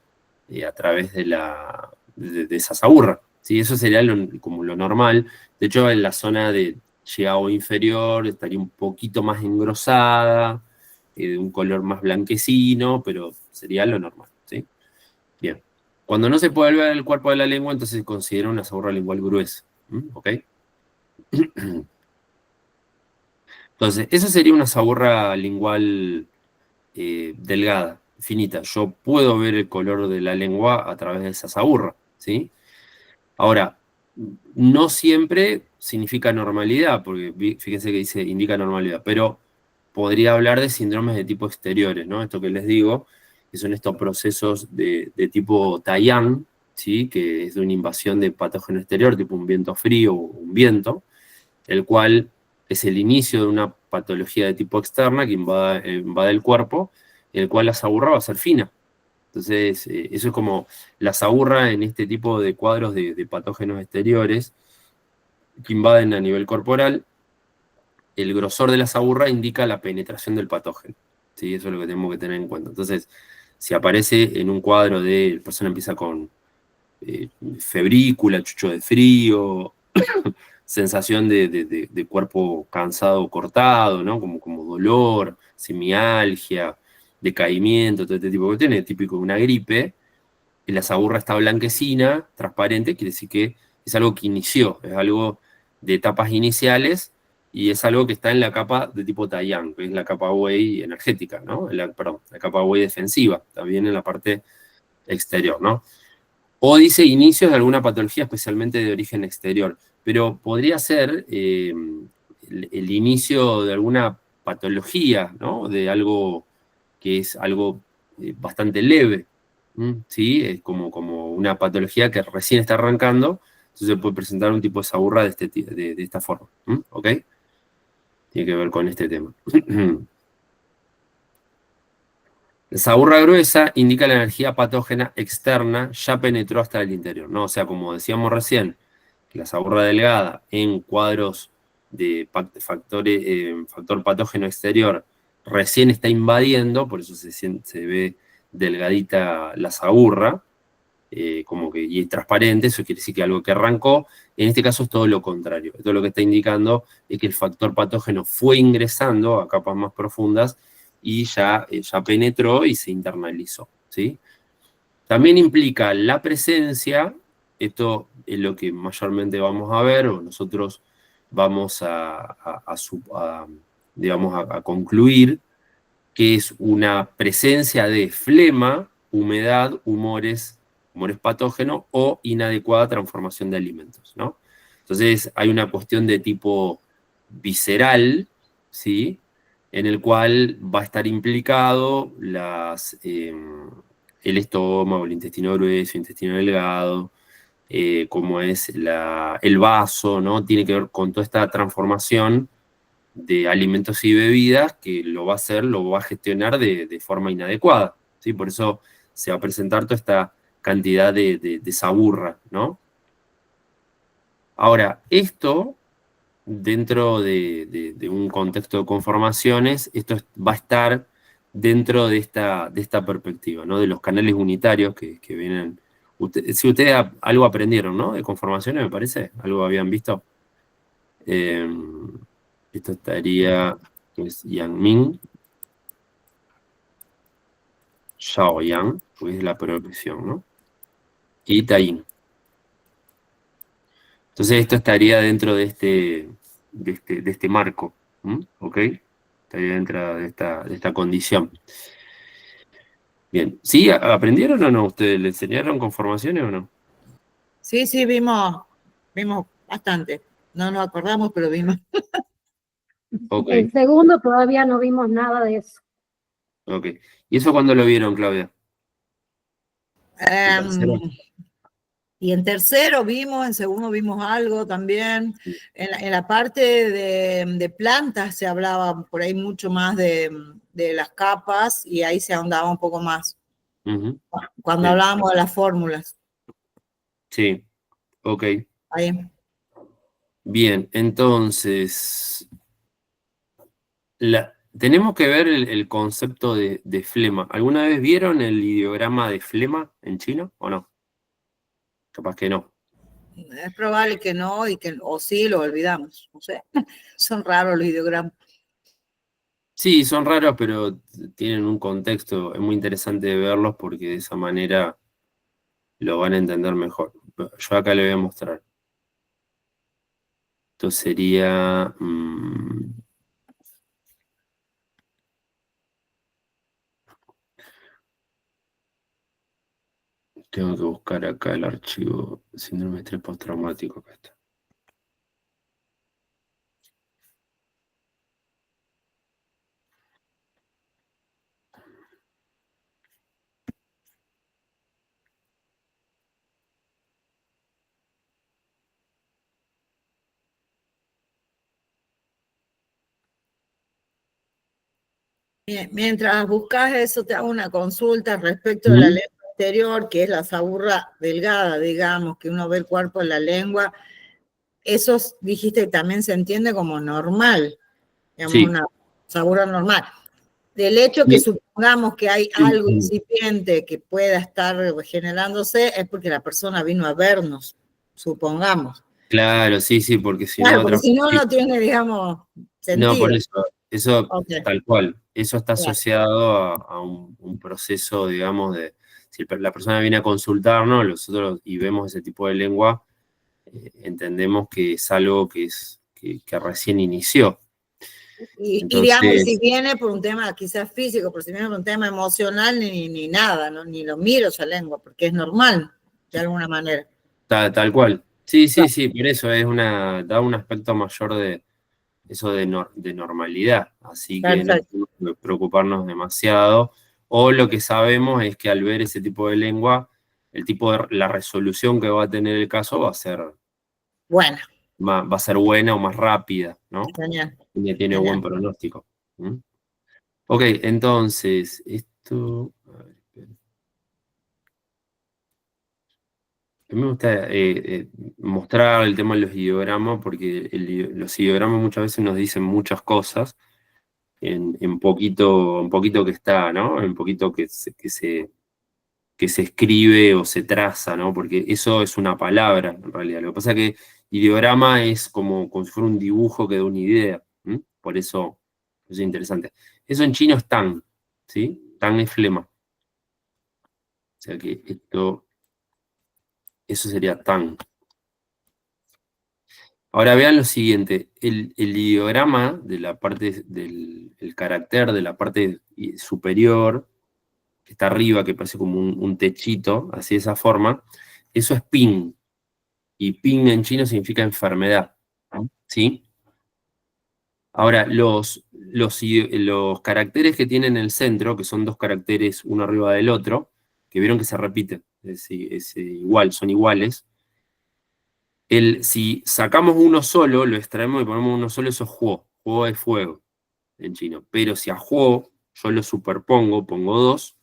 a través de esa saburra, ¿sí? Eso sería como lo normal. De hecho, en la zona de llegado inferior estaría un poquito más engrosada, de un color más blanquecino, pero sería lo normal, ¿sí? Bien. Cuando no se puede ver el cuerpo de la lengua, entonces se considera una saburra lingual gruesa, ¿ok? Entonces, eso sería una saburra lingual delgada, finita. Yo puedo ver el color de la lengua a través de esa saburra, ¿sí? Ahora, no siempre significa normalidad, porque fíjense que dice indica normalidad, pero podría hablar de síndromes de tipo exteriores, ¿no? Esto que les digo, que son estos procesos de tipo Taiyang, ¿sí? Que es de una invasión de patógeno exterior, tipo un viento frío o un viento, el cual es el inicio de una patología de tipo externa que invade el cuerpo, el cual la saburra va a ser fina. Entonces, eso es como la saburra en este tipo de cuadros de patógenos exteriores que invaden a nivel corporal. El grosor de la saburra indica la penetración del patógeno, ¿sí? Eso es lo que tenemos que tener en cuenta. Entonces, si aparece en un cuadro de la persona empieza con febrícula, chucho de frío, sensación de cuerpo cansado o cortado, ¿no? Como dolor, semialgia, decaimiento, todo este tipo de cuestiones, típico de una gripe, y la saburra está blanquecina, transparente, quiere decir que es algo que inició, es algo de etapas iniciales, y es algo que está en la capa de tipo Taiyang, que es la capa Wei energética, ¿no? Perdón, la capa Wei defensiva, también en la parte exterior, ¿no? O dice inicios de alguna patología, especialmente de origen exterior, pero podría ser el inicio de alguna patología, ¿no? De algo que es algo bastante leve, ¿sí? Es como una patología que recién está arrancando, entonces puede presentar un tipo de saburra de esta forma, ¿ok? Tiene que ver con este tema. La saburra gruesa indica la energía patógena externa ya penetró hasta el interior, ¿no? O sea, como decíamos recién, que la saburra delgada en cuadros de factor patógeno exterior recién está invadiendo, por eso se ve delgadita la saburra, y transparente, eso quiere decir que algo que arrancó. En este caso es todo lo contrario. Esto lo que está indicando es que el factor patógeno fue ingresando a capas más profundas y ya penetró y se internalizó, ¿sí? También implica la presencia, esto es lo que mayormente vamos a ver, o nosotros vamos digamos, a concluir, que es una presencia de flema, humedad, humores patógenos o inadecuada transformación de alimentos, ¿no? Entonces hay una cuestión de tipo visceral, ¿sí? En el cual va a estar implicado el estómago, el intestino grueso, el intestino delgado, como es el vaso, ¿no? Tiene que ver con toda esta transformación de alimentos y bebidas que lo va a gestionar de forma inadecuada, ¿sí? Por eso se va a presentar toda esta cantidad de saburra, ¿no? Ahora, esto, dentro de un contexto de conformaciones, esto va a estar dentro de esta perspectiva, ¿no? De los canales unitarios que vienen. Si ustedes algo aprendieron, ¿no? De conformaciones, me parece, algo habían visto. Esto estaría, es Yang-Ming, Xiaoyang, pues es la progresión, ¿no? Y Taín. Entonces esto estaría dentro de este marco, ¿ok? Estaría dentro de esta condición. Bien, ¿sí? ¿Aprendieron o no? ¿Ustedes le enseñaron conformaciones o no? Sí, vimos bastante. No nos acordamos, pero vimos. Ok, El segundo todavía no vimos nada de eso. ok. ¿Y eso cuándo lo vieron, Claudia? ¿En tercero? Y en tercero vimos, en segundo vimos algo también. Sí. En la parte de plantas se hablaba por ahí mucho más de las capas y ahí se ahondaba un poco más. Ujú. Cuando Sí. hablábamos de las fórmulas. Sí, ok. Ahí. Bien, entonces, tenemos que ver el concepto de flema. ¿Alguna vez vieron el ideograma de flema en chino o no? Capaz que no. Es probable que no, o sí lo olvidamos. No sé. Son raros los ideogramas. Sí, son raros, pero tienen un contexto. Es muy interesante de verlos porque de esa manera lo van a entender mejor. Yo acá le voy a mostrar. Esto sería... tengo que buscar acá el archivo síndrome de estrés postraumático. Acá está. Mientras buscas eso, te hago una consulta respecto de la lengua anterior, que es la saburra delgada, digamos, que uno ve el cuerpo de la lengua. Eso dijiste que también se entiende como normal, digamos, Sí. una saburra normal. Del hecho que supongamos que hay algo incipiente que pueda estar generándose, es porque la persona vino a vernos, supongamos. Claro, sí, porque si Claro, no... porque si no, no tiene, digamos, sentido. No, por eso Okay. tal cual, eso está Claro. asociado a un proceso, digamos, si la persona viene a consultarnos, nosotros y vemos ese tipo de lengua, entendemos que es algo que recién inició. Y digamos, Entonces, si viene por un tema quizás físico, pero si viene por un tema emocional, ni nada, ¿no? Ni lo miro esa lengua, porque es normal, de alguna manera. tal cual. Sí, Claro. por eso da un aspecto mayor de eso de normalidad, así que no Perfecto. tenemos que preocuparnos demasiado, o lo que sabemos es que al ver ese tipo de lengua, la resolución que va a tener el caso va a ser Bueno, buena o más rápida, ¿no? genial. Tiene Genial. buen pronóstico. Ok, entonces, esto... a ver, espera. A mí me gusta mostrar el tema de los ideogramas, porque los ideogramas muchas veces nos dicen muchas cosas en poquito que está, ¿no? En poquito que se escribe o se traza, ¿no? Porque eso es una palabra, en realidad. Lo que pasa es que ideograma es como si fuera un dibujo que da una idea. Por eso es interesante. Eso en chino es tan, ¿sí? Tan es flema. O sea que eso sería tan. Ahora vean lo siguiente, el ideograma de la parte el carácter de la parte superior, que está arriba, que parece como un techito, así de esa forma, eso es ping. Y ping en chino significa enfermedad, ¿sí? Ahora, los caracteres que tienen en el centro, que son dos caracteres uno arriba del otro, que vieron que se repiten, igual, son iguales. Si sacamos uno solo, lo extraemos y ponemos uno solo, eso es huo. Huo es fuego en chino. Pero si a Huo yo lo superpongo, pongo 2,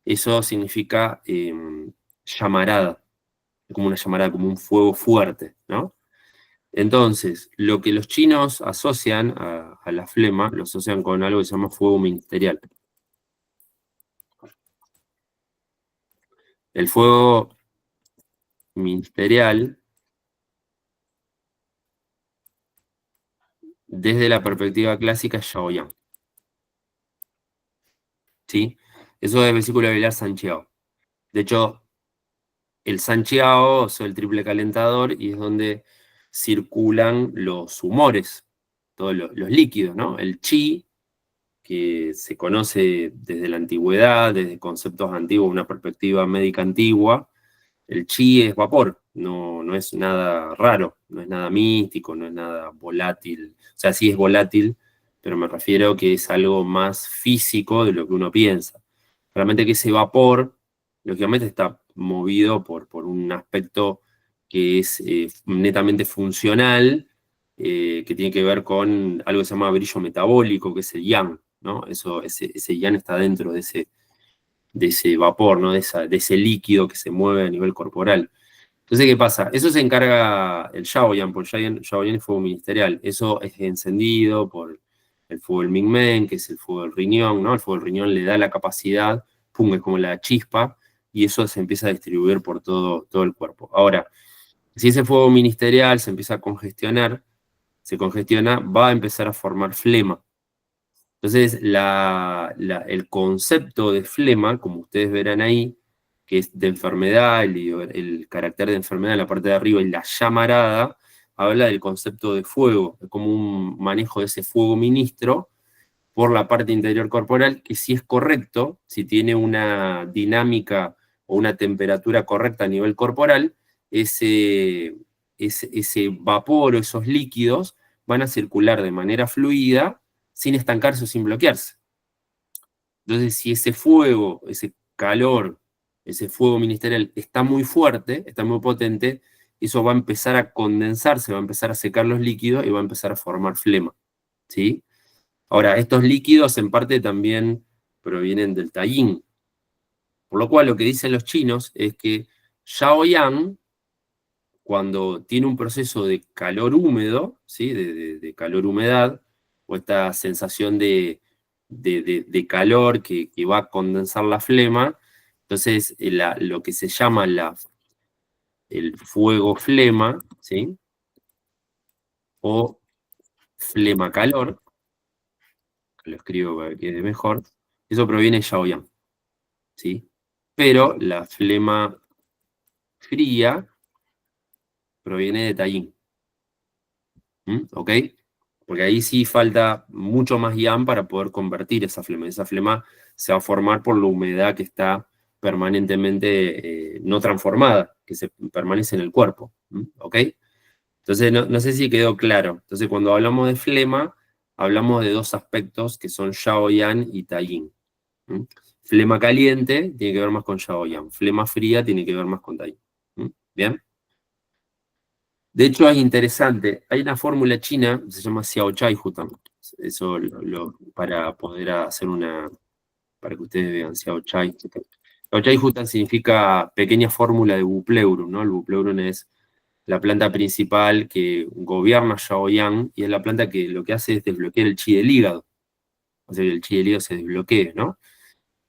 eso significa llamarada. Como una llamarada, como un fuego fuerte, ¿no? Entonces, lo que los chinos asocian a la flema, lo asocian con algo que se llama fuego ministerial. El fuego ministerial, desde la perspectiva clásica, es Shaoyang. ¿Sí? Eso es el versículo de Sanchiao. De hecho, el Sanchiao es el triple calentador y es donde circulan los humores, todos los líquidos, ¿no? El chi, que se conoce desde la antigüedad, desde conceptos antiguos, una perspectiva médica antigua. El chi es vapor, no es nada raro, no es nada místico, no es nada volátil. O sea, sí es volátil, pero me refiero que es algo más físico de lo que uno piensa. Realmente que ese vapor, lógicamente, está movido por un aspecto que es netamente funcional, que tiene que ver con algo que se llama brillo metabólico, que es el yang, ¿no? Ese yang está dentro de ese vapor, ¿no? De ese líquido que se mueve a nivel corporal. Entonces, ¿qué pasa? Eso se encarga el Shaoyan, porque Shaoyan es fuego ministerial. Eso es encendido por el fuego del Mingmen, que es el fuego del riñón, ¿no? El fuego del riñón le da la capacidad, pum, es como la chispa, y eso se empieza a distribuir por todo el cuerpo. Ahora, si ese fuego ministerial se empieza a congestionar, se congestiona, va a empezar a formar flema. Entonces, el concepto de flema, como ustedes verán ahí, que es de enfermedad, el carácter de enfermedad en la parte de arriba y la llamarada, habla del concepto de fuego, como un manejo de ese fuego ministro por la parte interior corporal, que si es correcto, si tiene una dinámica o una temperatura correcta a nivel corporal, ese vapor o esos líquidos van a circular de manera fluida, sin estancarse o sin bloquearse. Entonces, si ese fuego, ese calor, ese fuego ministerial está muy fuerte, está muy potente, eso va a empezar a condensarse, va a empezar a secar los líquidos y va a empezar a formar flema, ¿sí? Ahora, estos líquidos en parte también provienen del Taiying, por lo cual lo que dicen los chinos es que Shaoyang, cuando tiene un proceso de calor húmedo, ¿sí? de calor-humedad, o esta sensación de calor que va a condensar la flema, entonces lo que se llama el fuego flema, ¿sí? O flema-calor, lo escribo para que quede mejor, eso proviene de Shaoyang, ¿sí? Pero la flema fría proviene de Taiying. ¿Ok? Porque ahí sí falta mucho más yang para poder convertir esa flema. Esa flema se va a formar por la humedad que está permanentemente no transformada, que se permanece en el cuerpo. ¿Ok? Entonces, no sé si quedó claro. Entonces, cuando hablamos de flema, hablamos de dos aspectos que son Shaoyan y Taiying. Flema caliente tiene que ver más con Shaoyan. Flema fría tiene que ver más con Taiying. ¿Bien? De hecho, es interesante. Hay una fórmula china que se llama Xiaochai Hutan. Eso para poder hacer para que ustedes vean Xiaochai. Xiaochai Hutan significa pequeña fórmula de Bupleurum, ¿no? El Bupleurum es la planta principal que gobierna Shaoyang y es la planta que lo que hace es desbloquear el chi del hígado. O sea, que el chi del hígado se desbloquee, ¿no?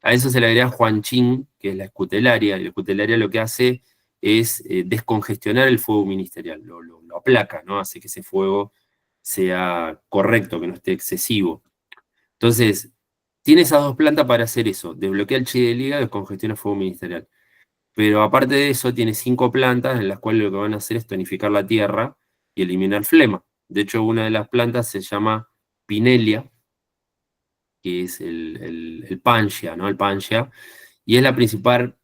A eso se le agrega Huanqing, que es la escutelaria, y la escutelaria lo que hace es descongestionar el fuego ministerial, lo aplaca, ¿no? Hace que ese fuego sea correcto, que no esté excesivo. Entonces, tiene esas dos plantas para hacer eso, desbloquea el chi del hígado y descongestiona el fuego ministerial. Pero aparte de eso, tiene 5 plantas en las cuales lo que van a hacer es tonificar la tierra y eliminar flema. De hecho, una de las plantas se llama Pinelia, que es el Pangia, ¿no? El Pangia, y es la principal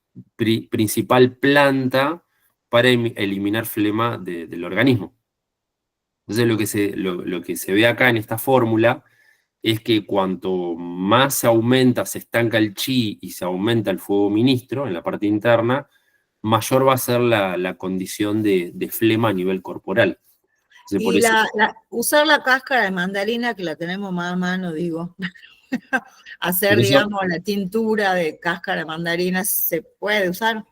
planta para eliminar flema del organismo. Entonces lo que se ve acá en esta fórmula es que cuanto más se aumenta, se estanca el chi y se aumenta el fuego ministro en la parte interna, mayor va a ser la condición de flema a nivel corporal. Entonces, por Y eso, usar la cáscara de mandarina, que la tenemos más a mano, digo, hacer, pero digamos, la tintura de cáscara de mandarina, ¿se puede usar?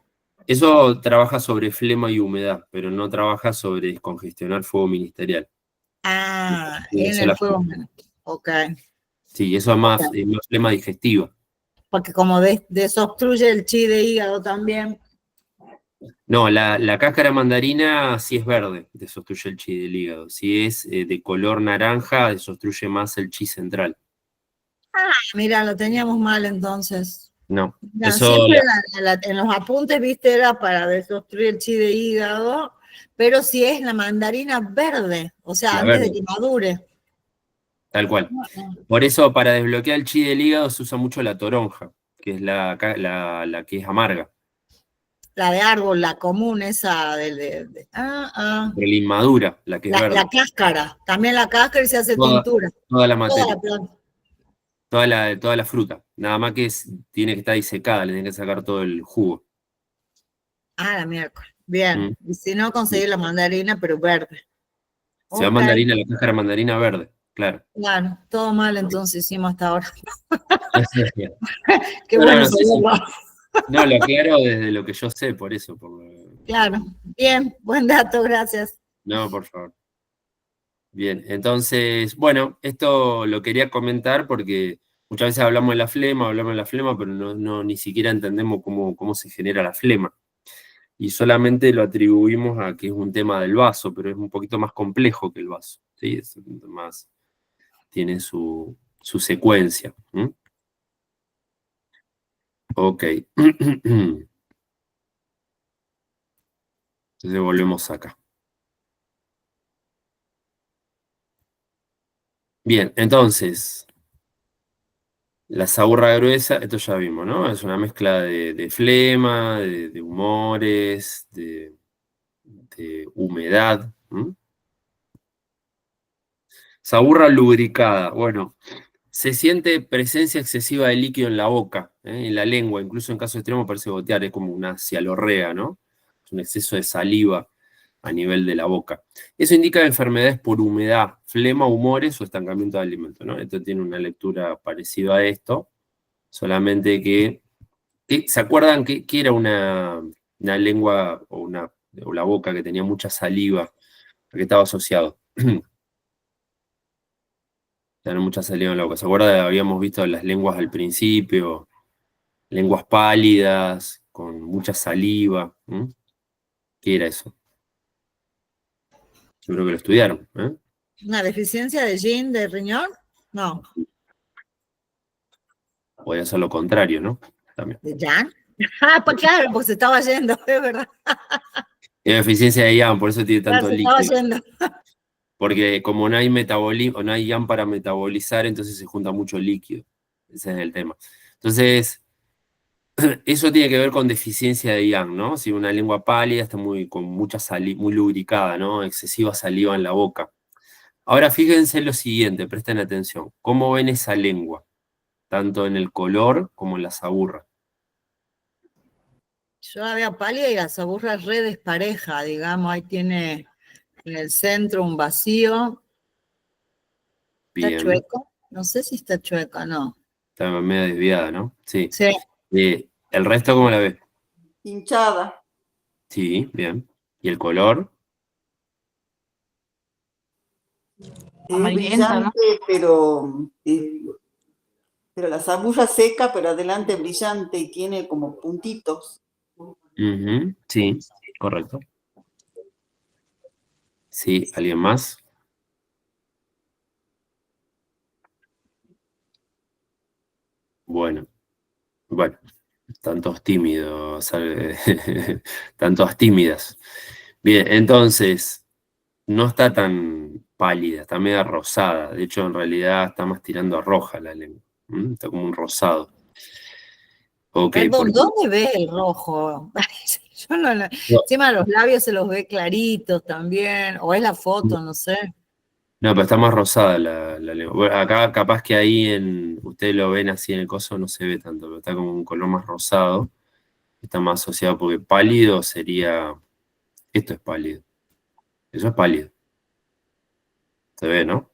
eso trabaja sobre flema y humedad, pero no trabaja sobre descongestionar fuego ministerial. Ah, Y en eso el fuego. Ok. sí, eso es más flema digestiva. Porque como desobstruye el chi de hígado también. No, la cáscara mandarina sí es verde, desobstruye el chi del hígado. Si es de color naranja, desobstruye más el chi central. Mira, lo teníamos mal entonces. No, Ya, eso siempre en los apuntes, viste, era para desobstruir el chi de hígado, pero si es la mandarina verde, o sea, la antes de verde, que madure. tal cual. Por eso, para desbloquear el chi del hígado se usa mucho la toronja, que es la que es amarga. La de árbol, la común, esa Pero la inmadura, la que es La verde. cáscara, también la cáscara y se hace Toda, tintura. toda la Toda materia, la planta. toda la fruta. Nada más que tiene que estar disecada, le tiene que sacar todo el jugo. Ah, la miércoles. Bien. ¿Mm? Y si no, conseguir la mandarina, pero verde. Se va Ok, mandarina, la cáscara mandarina verde, claro. claro, todo mal entonces hicimos hasta ahora. Qué No, no, bueno no, sí, sí. saberlo. No, lo aclaro desde lo que yo sé, por eso. Claro, bien, buen dato, gracias. No, por favor. Bien, entonces, bueno, esto lo quería comentar porque muchas veces hablamos de la flema, pero ni siquiera entendemos cómo se genera la flema. Y solamente lo atribuimos a que es un tema del vaso, pero es un poquito más complejo que el vaso, ¿sí? Tiene su secuencia. ¿Mm? Ok. Entonces volvemos acá. Bien, entonces, la saburra gruesa, esto ya vimos, ¿no? Es una mezcla de flema, de humores, de humedad. ¿Mm? Saburra lubricada, bueno, se siente presencia excesiva de líquido en la boca, en la lengua, incluso en caso extremo parece gotear, es como una cialorrea, ¿no? Es un exceso de saliva a nivel de la boca. Eso indica enfermedades por humedad, flema, humores o estancamiento de alimentos, ¿no? Esto tiene una lectura parecida a esto, solamente que ¿se acuerdan que era una lengua o la boca que tenía mucha saliva, a que estaba asociado? Tener mucha saliva en la boca. ¿Se acuerdan? Habíamos visto las lenguas al principio, lenguas pálidas, con mucha saliva. ¿Mm? ¿Qué era eso? Yo creo que lo estudiaron. ¿Eh? ¿Una deficiencia de yin de riñón? No. Podría ser lo contrario, ¿no? También. ¿De Jan? Ah, pues claro, pues se estaba yendo, es verdad. Es deficiencia de IAM, por eso tiene Claro, tanto se estaba líquido. yendo. Porque como no hay metabolismo, no hay IAM para metabolizar, entonces se junta mucho líquido. Ese es el tema. Entonces, eso tiene que ver con deficiencia de yang, ¿no? Si una lengua pálida está con mucha saliva, muy lubricada, ¿no? Excesiva saliva en la boca. Ahora fíjense lo siguiente, presten atención. ¿Cómo ven esa lengua? Tanto en el color como en la saburra. Yo la veo pálida y la saburra re despareja, digamos, ahí tiene en el centro un vacío. ¿Está Bien, chueco? No sé si está chueco, no. está medio desviada, ¿no? Sí. Sí. ¿El resto cómo la ves? Hinchada. Sí, bien. ¿Y el color? Es Amarillenta, ¿no? brillante, pero la saburra seca, pero adelante brillante y tiene como puntitos. Ujú, sí, correcto. Sí, ¿alguien más? Bueno, tantos tímidos, tantos tímidas. Bien, entonces, no está tan pálida, está media rosada. De hecho, en realidad está más tirando a roja la lengua. Está como un rosado. Ok, Perdón, ¿dónde ves el rojo? Yo no, encima los labios se los ve claritos también, o es la foto, no sé. no, pero está más rosada la lengua. Bueno, acá capaz que ahí ustedes lo ven así en el coso, no se ve tanto, pero está como un color más rosado. Está más asociado porque pálido sería. Esto es pálido. Eso es pálido. Se ve, ¿no?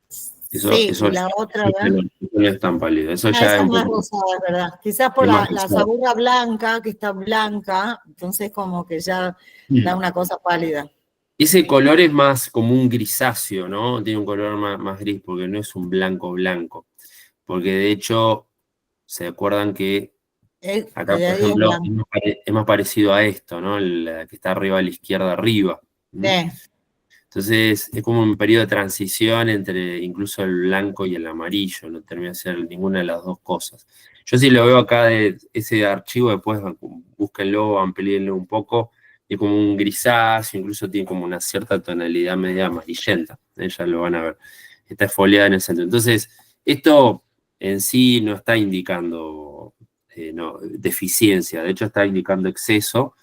Sí, Eso y la otra, ¿verdad? no es tan pálido. Eso ya Esa es es un más poco rosada, es verdad. Quizás por es más la rosado. saburra blanca, que está blanca, entonces como que ya da una cosa pálida. Ese color es más como un grisáceo, ¿no? Tiene un color más gris porque no es un blanco blanco. Porque de hecho, se acuerdan que acá, El de por ahí es ejemplo, blanco. es más parecido a esto, ¿no? La que está arriba a la izquierda arriba. Sí. Entonces, es como un periodo de transición entre incluso el blanco y el amarillo, no termina de ser ninguna de las dos cosas. Yo sí lo veo acá de ese archivo, después búsquenlo, amplíenlo un poco, y es como un grisáceo, incluso tiene como una cierta tonalidad media amarillenta, ya lo van a ver. Está esfoliada en el centro. Entonces, esto en sí no está indicando deficiencia, de hecho está indicando exceso,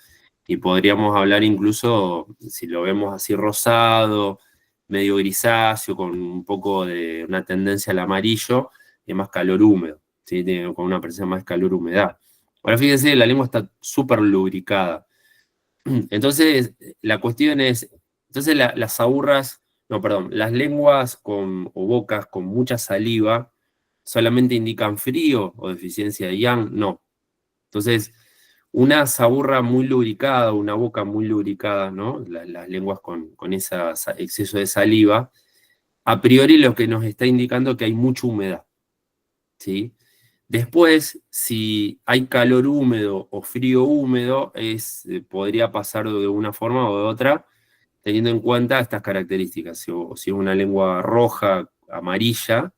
y podríamos hablar incluso, si lo vemos así rosado, medio grisáceo, con un poco de una tendencia al amarillo, es más calor húmedo, ¿sí? Tiene con una presencia más calor-humedad. Ahora fíjense, la lengua está súper lubricada. Entonces, la cuestión es, entonces las saburras, no, perdón, las lenguas o bocas con mucha saliva solamente indican frío o deficiencia de yang, no. Entonces, una saburra muy lubricada, una boca muy lubricada, ¿no? Las lenguas con ese exceso de saliva, a priori lo que nos está indicando que hay mucha humedad, ¿sí? Después, si hay calor húmedo o frío húmedo, podría pasar de una forma o de otra, teniendo en cuenta estas características. Si es una lengua roja, amarilla,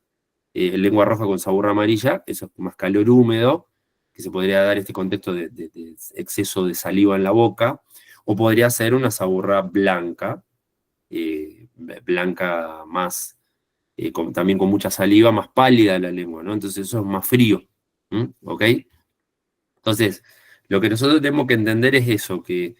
lengua roja con sabor amarilla, eso es más calor húmedo, que se podría dar este contexto de exceso de saliva en la boca, o podría ser una saburra blanca, blanca más, también con mucha saliva, más pálida la lengua, ¿no? Entonces eso es más frío, ¿ok? Entonces, lo que nosotros tenemos que entender es eso, que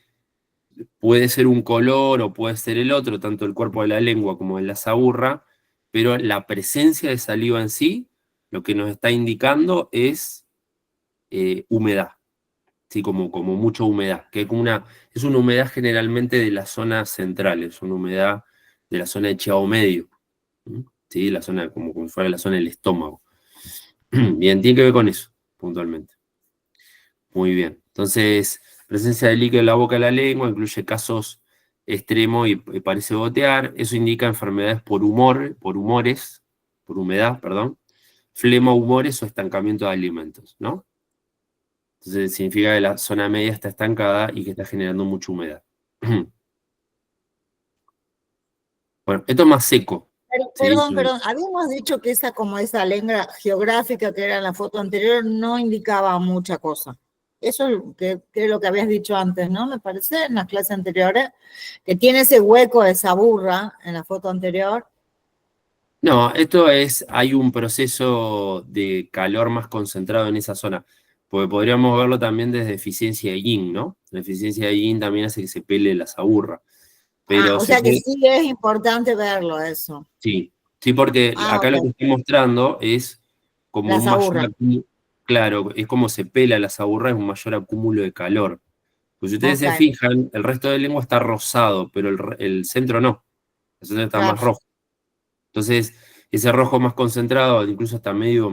puede ser un color o puede ser el otro, tanto el cuerpo de la lengua como en la saburra, pero la presencia de saliva en sí, lo que nos está indicando es humedad, ¿sí? Como mucha humedad, que es una humedad generalmente de la zona central, es una humedad de la zona de Chiao Medio, ¿sí? La zona, como si fuera la zona del estómago. Bien, tiene que ver con eso, puntualmente. Muy bien. Entonces, presencia de líquido en la boca y la lengua, incluye casos extremos y parece gotear. Eso indica enfermedades por humedad, perdón, flema, humores o estancamiento de alimentos, ¿no? Entonces, significa que la zona media está estancada y que está generando mucha humedad. Bueno, esto es más seco. ¿Sí? Perdón, habíamos dicho que esa lengua geográfica que era en la foto anterior no indicaba mucha cosa. Eso es lo que habías dicho antes, ¿no? Me parece, en las clases anteriores, que tiene ese hueco de saburra en la foto anterior. No, hay un proceso de calor más concentrado en esa zona, porque podríamos verlo también desde eficiencia de yin, ¿no? La eficiencia de yin también hace que se pele la saburra, pero O sea que sí es importante verlo eso. sí, porque acá lo que Ok, estoy mostrando es como la un mayor saburra. claro, es como se pela la saburra, es un mayor acúmulo de calor. Pues si ustedes Ok, se fijan, el resto de la lengua está rosado, pero el centro no, el centro está más claro, rojo. Entonces, ese rojo más concentrado, incluso está medio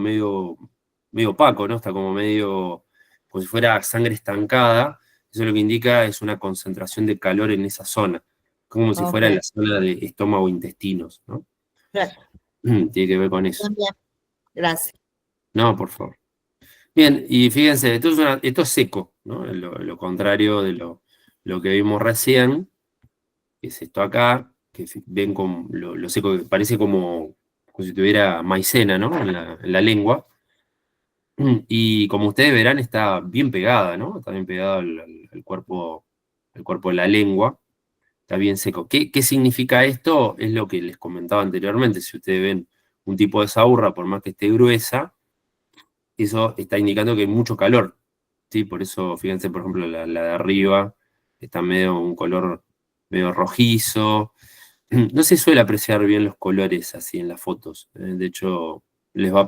opaco, ¿no? Está como medio, como si fuera sangre estancada. Eso lo que indica es una concentración de calor en esa zona, como si fuera ok. la zona de estómago e intestinos, ¿no? Claro. Tiene que ver con eso. Bien, bien. Gracias. No, por favor. Bien, y fíjense, esto es seco, ¿no? Lo contrario de lo que vimos recién, que es esto acá, que ven con lo seco, que parece como si tuviera maicena, ¿no? En la lengua. Y como ustedes verán, está bien pegada, ¿no? Está bien pegada al cuerpo de la lengua. Está bien seco. ¿Qué significa esto? Es lo que les comentaba anteriormente. Si ustedes ven un tipo de saburra, por más que esté gruesa, eso está indicando que hay mucho calor, ¿sí? Por eso, fíjense, por ejemplo, la de arriba está un color medio rojizo. No se suele apreciar bien los colores así en las fotos. De hecho, les va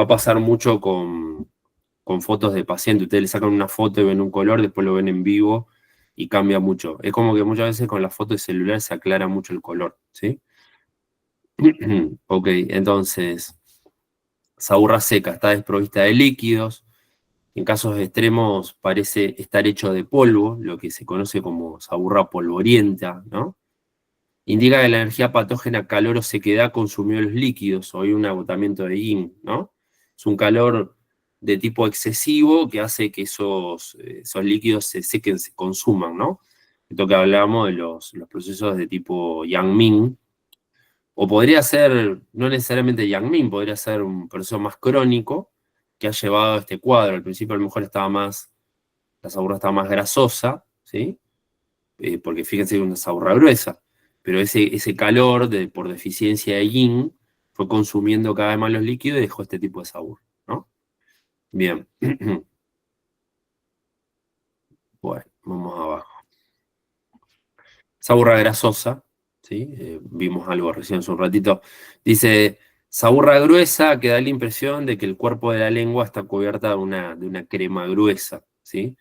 a pasar mucho con fotos de paciente. Ustedes le sacan una foto y ven un color, después lo ven en vivo y cambia mucho. Es como que muchas veces con la foto de celular se aclara mucho el color, ¿sí? Ok, entonces, saburra seca, está desprovista de líquidos. En casos extremos parece estar hecho de polvo, lo que se conoce como saburra polvorienta, ¿no? Indica que la energía patógena calor o sequedad consumió los líquidos o hay un agotamiento de yin, ¿no? Es un calor de tipo excesivo que hace que esos líquidos se sequen, se consuman, ¿no? Esto que hablábamos de los procesos de tipo Yang-Min, o podría ser, no necesariamente Yang-Min, podría ser un proceso más crónico que ha llevado a este cuadro. Al principio a lo mejor la saburra estaba más grasosa, ¿sí? Porque fíjense que es una saburra gruesa, pero ese calor por deficiencia de yin fue consumiendo cada vez más los líquidos y dejó este tipo de sabor, ¿no? Bien. Bueno, vamos abajo. Saburra grasosa, ¿sí? Vimos algo recién hace un ratito. Dice, saburra gruesa que da la impresión de que el cuerpo de la lengua está cubierta de una crema gruesa, ¿sí?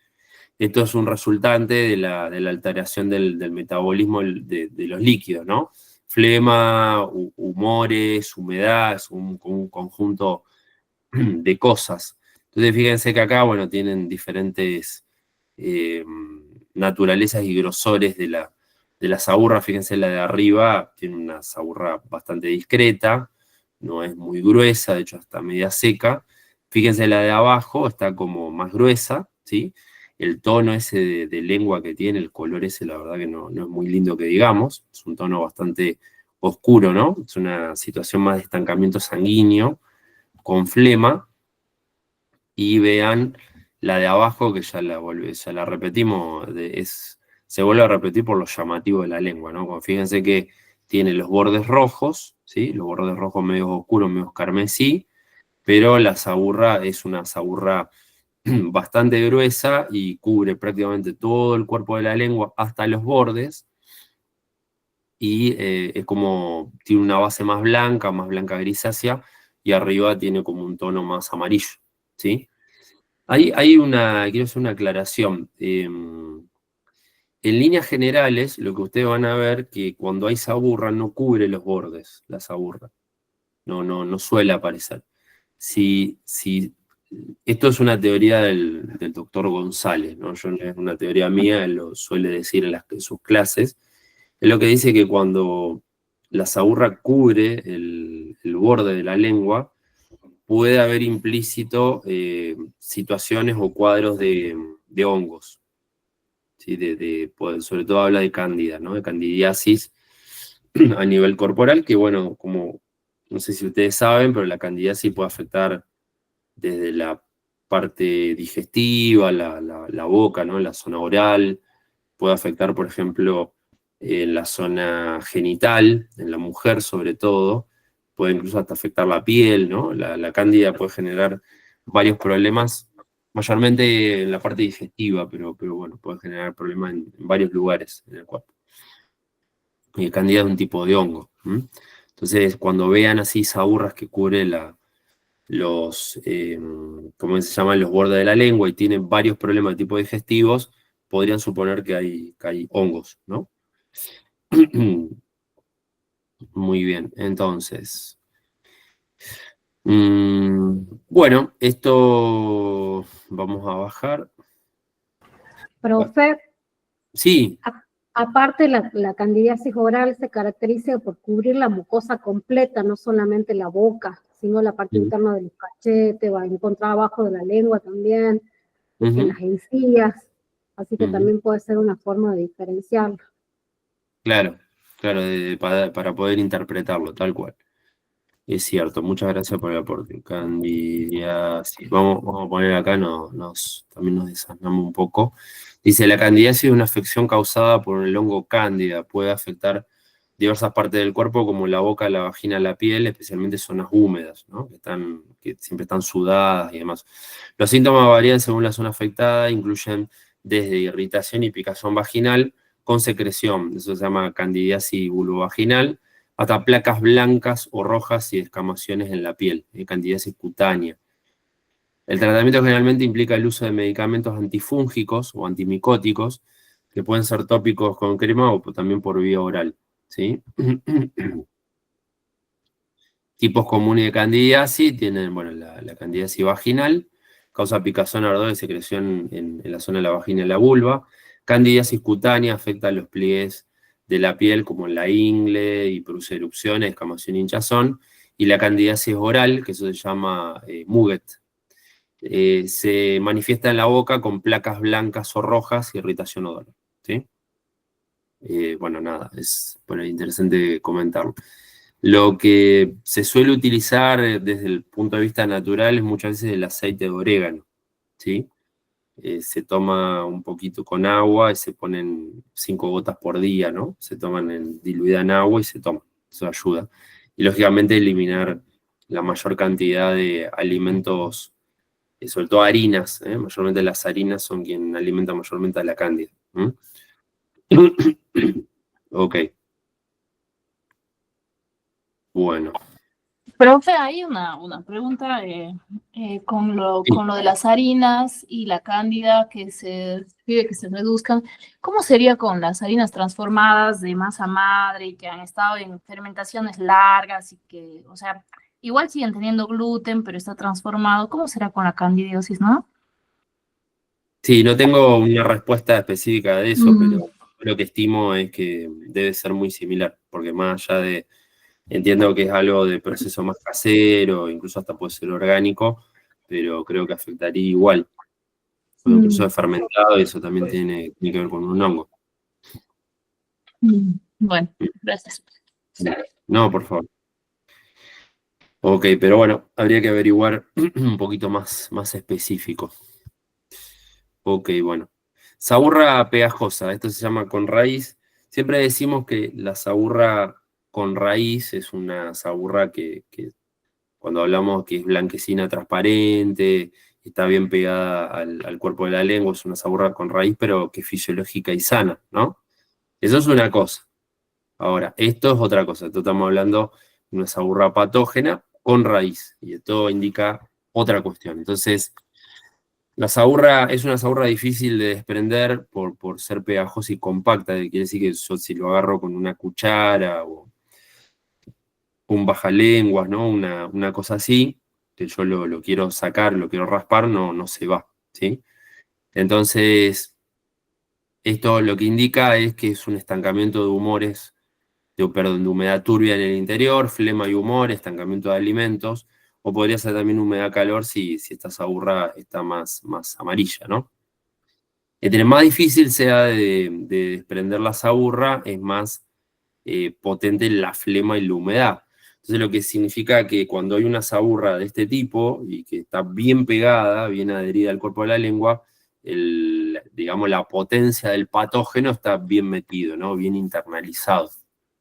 Esto es un resultante de la alteración del metabolismo de los líquidos, ¿no? Flema, humores, humedad, es un conjunto de cosas. Entonces fíjense que acá, bueno, tienen diferentes naturalezas y grosores de la saburra. Fíjense la de arriba, tiene una saburra bastante discreta, no es muy gruesa, de hecho está media seca. Fíjense la de abajo, está como más gruesa, ¿sí? El tono ese de lengua que tiene, el color ese, la verdad que no es muy lindo que digamos, es un tono bastante oscuro, ¿no? Es una situación más de estancamiento sanguíneo, con flema, y vean la de abajo, que ya la repetimos, se vuelve a repetir por lo llamativo de la lengua, ¿no? Como fíjense que tiene los bordes rojos, ¿sí? Los bordes rojos medio oscuros, medio carmesí, pero la saburra es una saburra bastante gruesa y cubre prácticamente todo el cuerpo de la lengua hasta los bordes, y es como, tiene una base más blanca grisácea, y arriba tiene como un tono más amarillo, ¿sí? Quiero hacer una aclaración. En líneas generales, lo que ustedes van a ver que cuando hay saburra no cubre los bordes, la saburra. No suele aparecer. Esto es una teoría del doctor González, ¿no? No es una teoría mía, él lo suele decir en sus clases. Es lo que dice que cuando la saburra cubre el borde de la lengua, puede haber implícito situaciones o cuadros de hongos, ¿sí? Sobre todo habla de cándida, ¿no? De candidiasis a nivel corporal, que bueno, como no sé si ustedes saben, pero la candidiasis puede afectar desde la parte digestiva, la boca, ¿no? La zona oral, puede afectar, por ejemplo, en la zona genital, en la mujer sobre todo, puede incluso hasta afectar la piel, ¿no? La cándida puede generar varios problemas, mayormente en la parte digestiva, pero bueno, puede generar problemas en varios lugares en el cuerpo. Y cándida es un tipo de hongo. Entonces, cuando vean así saburras que cubre ¿cómo se llaman? Los bordes de la lengua y tienen varios problemas de tipo digestivos, podrían suponer que hay hongos, ¿no? Muy bien, entonces. Bueno, esto vamos a bajar. Profe, Sí, aparte la candidiasis oral se caracteriza por cubrir la mucosa completa, no solamente la boca, sino la parte interna de los cachetes, va a encontrar abajo de la lengua también, en las encías, así que también puede ser una forma de diferenciarlo. claro, para poder interpretarlo, tal cual. Es cierto, muchas gracias por el aporte. Candidiasis. Vamos a poner acá, también nos desasnamos un poco. Dice, la candidiasis es una afección causada por el hongo cándida. Puede afectar diversas partes del cuerpo, como la boca, la vagina, la piel, especialmente zonas húmedas, ¿no? Que siempre están sudadas y demás. Los síntomas varían según la zona afectada, incluyen desde irritación y picazón vaginal con secreción, eso se llama candidiasis vulvovaginal, hasta placas blancas o rojas y escamaciones en la piel, candidiasis cutánea. El tratamiento generalmente implica el uso de medicamentos antifúngicos o antimicóticos, que pueden ser tópicos con crema o también por vía oral, ¿sí? Tipos comunes de candidiasis tienen, bueno, la candidiasis vaginal, causa picazón, ardor y secreción en la zona de la vagina y la vulva. Candidiasis cutánea afecta a los pliegues de la piel, como en la ingle, y produce erupciones, escamación y hinchazón. Y la candidiasis oral, que eso se llama Muget, se manifiesta en la boca con placas blancas o rojas y irritación o dolor, ¿sí? Bueno, nada, es interesante comentarlo. Lo que se suele utilizar desde el punto de vista natural es muchas veces el aceite de orégano, ¿sí? Se toma un poquito con agua y se ponen 5 gotas por día, ¿no? Se toman diluida en agua y se toman, eso ayuda. Y lógicamente eliminar la mayor cantidad de alimentos, sobre todo harinas, mayormente las harinas son quien alimenta mayormente a la cándida. Ok. Bueno. Profe, hay una pregunta con Sí. lo de las harinas y la cándida que se pide que se reduzcan. ¿Cómo sería con las harinas transformadas de masa madre y que han estado en fermentaciones largas y que, o sea, igual siguen teniendo gluten, pero está transformado? ¿Cómo será con la candidiosis, no? Sí, no tengo una respuesta específica de eso, Mm. pero lo que estimo es que debe ser muy similar, porque más allá de, entiendo que es algo de proceso más casero, incluso hasta puede ser orgánico, pero creo que afectaría igual. Porque incluso es fermentado y eso también tiene que ver con un hongo. Bueno, gracias. No, por favor. Ok, pero bueno, habría que averiguar un poquito más específico. Ok, bueno. Saburra pegajosa, esto se llama con raíz. Siempre decimos que la saburra con raíz es una saburra que cuando hablamos que es blanquecina transparente, está bien pegada al cuerpo de la lengua, es una saburra con raíz, pero que es fisiológica y sana, ¿no? Eso es una cosa. Ahora, esto es otra cosa. Esto estamos hablando de una saburra patógena con raíz, y esto indica otra cuestión. Entonces, la saburra es una saburra difícil de desprender por ser pegajosa y compacta. Quiere decir que yo si lo agarro con una cuchara o un bajalenguas, ¿no? Una cosa así, que yo lo quiero sacar, lo quiero raspar, no se va, ¿sí? Entonces, esto lo que indica es que es un estancamiento de humores, perdón, de humedad turbia en el interior, flema y humor, estancamiento de alimentos, o podría ser también humedad-calor si esta saburra está más amarilla, ¿no? Entre más difícil sea de desprender la saburra, es más potente la flema y la humedad. Entonces lo que significa que cuando hay una saburra de este tipo y que está bien pegada, bien adherida al cuerpo de la lengua, digamos, la potencia del patógeno está bien metido, ¿no? Bien internalizado,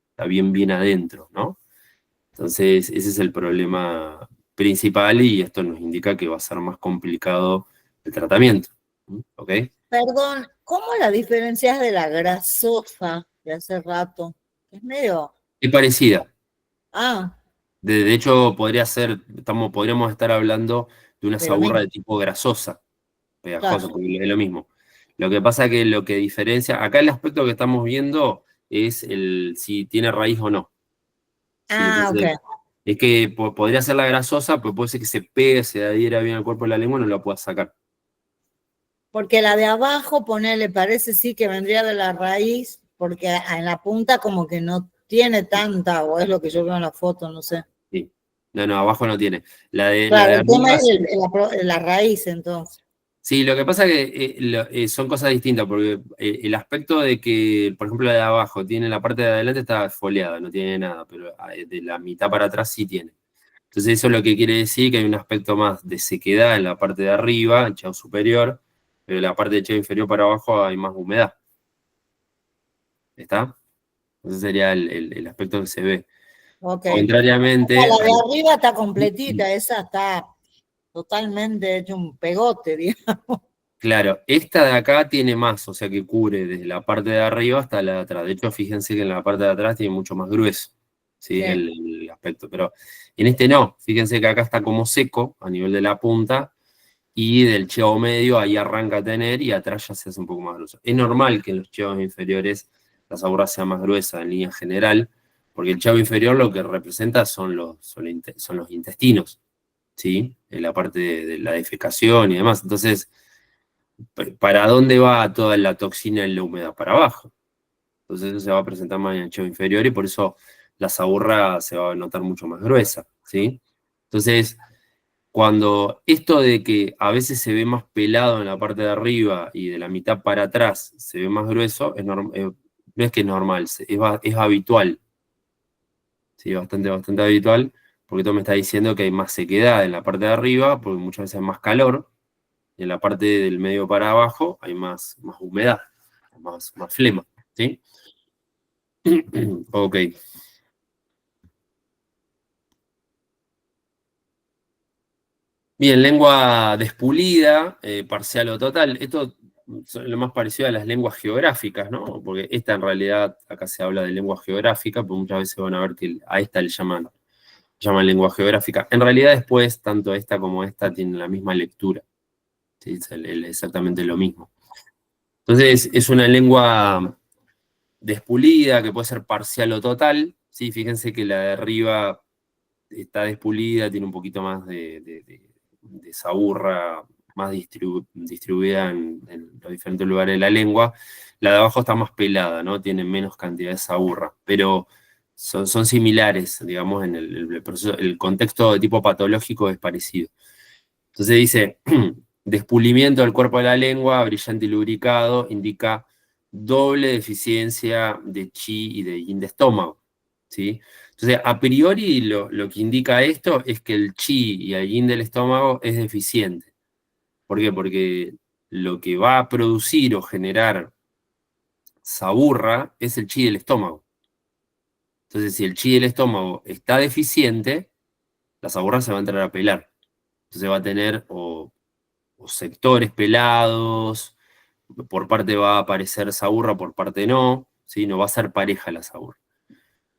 está bien adentro, ¿no? Entonces ese es el problema principal y esto nos indica que va a ser más complicado el tratamiento, ¿ok? Perdón, ¿cómo la diferencias de la grasosa de hace rato? Es medio... Es parecida. Ah, De hecho, podríamos estar hablando de una de lo saburra de mismo. tipo grasosa, pegajosa, Claro. porque es lo mismo. Lo que pasa que lo que diferencia, acá el aspecto que estamos viendo es si tiene raíz o no. Sí, Ah, entonces, ok. es que podría ser la grasosa, pero puede ser que se pegue, se adhiera bien al cuerpo de la lengua y no la pueda sacar. Porque la de abajo, ponele, parece sí que vendría de la raíz, porque en la punta como que no tiene tanta, o es lo que yo veo en la foto, no sé. Sí. No, abajo no tiene. La de Claro, el tema arriba. es la raíz, entonces. Sí, lo que pasa es que son cosas distintas, porque el aspecto de que, por ejemplo, la de abajo tiene la parte de adelante está foliada, no tiene nada, pero de la mitad para atrás sí tiene. Entonces eso es lo que quiere decir que hay un aspecto más de sequedad en la parte de arriba, el chao superior, pero en la parte del chao inferior para abajo hay más humedad. ¿Está? Ese sería el aspecto que se ve. Ok. Contrariamente... La de arriba está completita, esa está totalmente hecho un pegote, digamos. Claro, esta de acá tiene más, o sea que cubre desde la parte de arriba hasta la de atrás. De hecho, fíjense que en la parte de atrás tiene mucho más grueso, ¿sí? Sí. El aspecto. Pero en este no, fíjense que acá está como seco a nivel de la punta y del chiavo medio ahí arranca a tener y atrás ya se hace un poco más grueso. Es normal que en los chavos inferiores la saburra sea más gruesa en línea general, porque el chavo inferior lo que representa son los intestinos, ¿sí? En la parte de la defecación y demás. Entonces, ¿para dónde va toda la toxina en la humedad? Para abajo. Entonces eso se va a presentar más en el chavo inferior y por eso la saburra se va a notar mucho más gruesa, ¿sí? Entonces, cuando esto de que a veces se ve más pelado en la parte de arriba y de la mitad para atrás se ve más grueso, no es que es normal, es habitual. Sí, bastante habitual, porque esto me está diciendo que hay más sequedad en la parte de arriba, porque muchas veces hay más calor, y en la parte del medio para abajo hay más humedad, más flema, ¿sí? Ok. Bien, lengua despulida, parcial o total. Esto es lo más parecido a las lenguas geográficas, ¿no? Porque esta en realidad, acá se habla de lengua geográfica, pero muchas veces van a ver que a esta le llaman lengua geográfica. En realidad después, tanto esta como esta tienen la misma lectura. ¿Sí? Es exactamente lo mismo. Entonces, es una lengua despulida, que puede ser parcial o total. ¿Sí? Fíjense que la de arriba está despulida, tiene un poquito más de saburra, más distribuida en los diferentes lugares de la lengua. La de abajo está más pelada, ¿no? Tiene menos cantidad de saburra, pero son similares, digamos, en el proceso, el contexto de tipo patológico es parecido. Entonces dice, despulimiento del cuerpo de la lengua, brillante y lubricado, indica doble deficiencia de chi y de yin de estómago, ¿sí? Entonces, a priori lo que indica esto es que el chi y el yin del estómago es deficiente. ¿Por qué? Porque lo que va a producir o generar saburra es el chi del estómago. Entonces, si el chi del estómago está deficiente, la saburra se va a entrar a pelar. Entonces va a tener o sectores pelados, por parte va a aparecer saburra, por parte no, ¿sí? No va a ser pareja la saburra.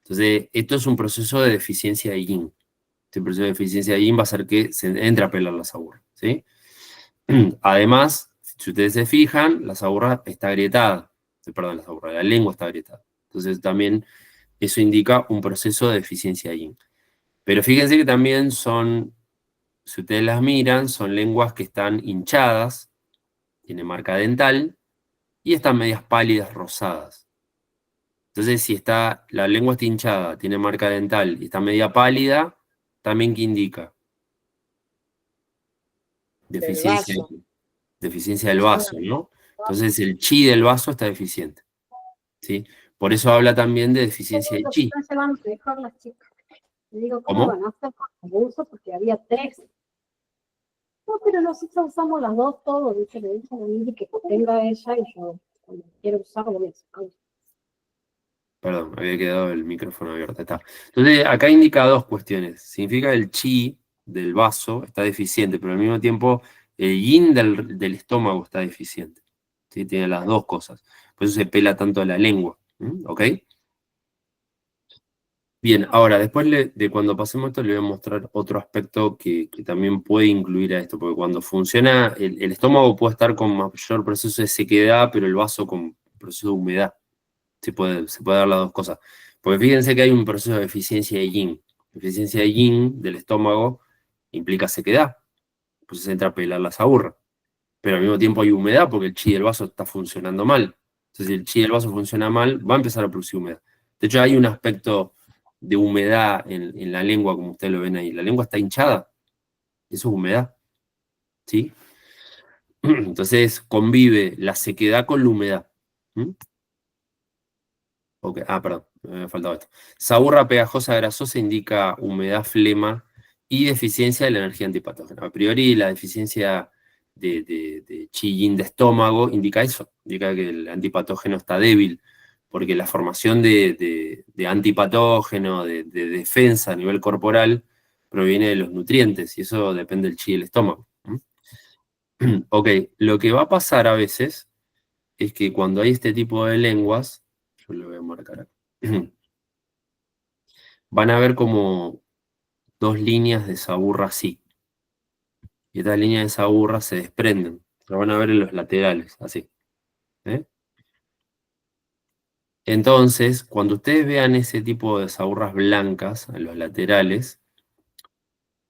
Entonces, esto es un proceso de deficiencia de yin. Este proceso de deficiencia de yin va a hacer que se entre a pelar la saburra, ¿sí? Además, si ustedes se fijan, la saburra está agrietada. Perdón, la lengua está agrietada. Entonces, también eso indica un proceso de deficiencia de yin. Pero fíjense que también son, si ustedes las miran, son lenguas que están hinchadas, tiene marca dental, y están medias pálidas rosadas. Entonces, si la lengua está hinchada, tiene marca dental y está media pálida, ¿también qué indica? Deficiencia, vaso. deficiencia del vaso, ¿no? Entonces el chi del vaso está deficiente, ¿sí? Por eso habla también de deficiencia de Los chi. están llevando a dejar las chicas. Le digo, ¿cómo ¿Cómo? van a hacer con el uso? Porque había tres. No, pero nosotros usamos las dos todo, dice, le dice a la Mili que tenga ella y yo cuando quiero usarlo voy a sacar. Perdón, había quedado el micrófono abierto. Está. Entonces, acá indica dos cuestiones. Significa que el chi del vaso está deficiente, pero al mismo tiempo el yin del estómago está deficiente. ¿Sí? Tiene las dos cosas. Por eso se pela tanto la lengua. ¿Ok? Bien, ahora, después de cuando pasemos esto, le voy a mostrar otro aspecto que también puede incluir a esto, porque cuando funciona, el estómago puede estar con mayor proceso de sequedad, pero el vaso con proceso de humedad. Se puede dar las dos cosas. Porque fíjense que hay un proceso de eficiencia de yin. Eficiencia de yin del estómago implica sequedad, pues se entra a pelar la saburra. Pero al mismo tiempo hay humedad porque el chi del vaso está funcionando mal. Entonces, si el chi del vaso funciona mal, va a empezar a producir humedad. De hecho, hay un aspecto de humedad en la lengua, como ustedes lo ven ahí. La lengua está hinchada, eso es humedad, ¿sí? Entonces, convive la sequedad con la humedad. ¿Mm? Okay. Perdón, me había faltado esto. Saburra pegajosa indica indica humedad, flema y deficiencia de la energía antipatógena. A priori, la deficiencia de chi yin de estómago indica eso, indica que el antipatógeno está débil, porque la formación de antipatógeno, de defensa a nivel corporal, proviene de los nutrientes, y eso depende del chi del estómago. Ok, lo que va a pasar a veces es que cuando hay este tipo de lenguas, yo lo voy a marcar acá, van a ver como dos líneas de saburra así. y estas líneas de Saburra se desprenden. Lo van a ver en los laterales, así. Entonces, cuando ustedes vean ese tipo de saburras blancas en los laterales,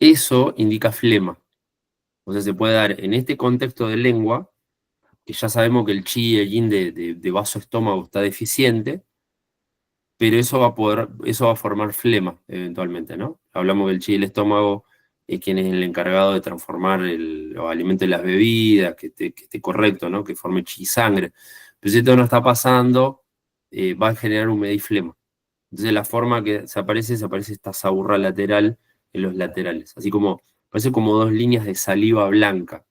eso indica flema. O sea, se puede dar en este contexto de lengua, que ya sabemos que el chi y el yin de vaso-estómago está deficiente, pero eso va a formar flema eventualmente, ¿no? Hablamos que el chi y el estómago es quien es el encargado de transformar los alimentos en las bebidas, que esté correcto, ¿no? Que forme chi y sangre. Pero si esto no está pasando, va a generar humedad y flema. Entonces la forma que se aparece esta saburra lateral en los laterales, así como, parece como dos líneas de saliva blanca,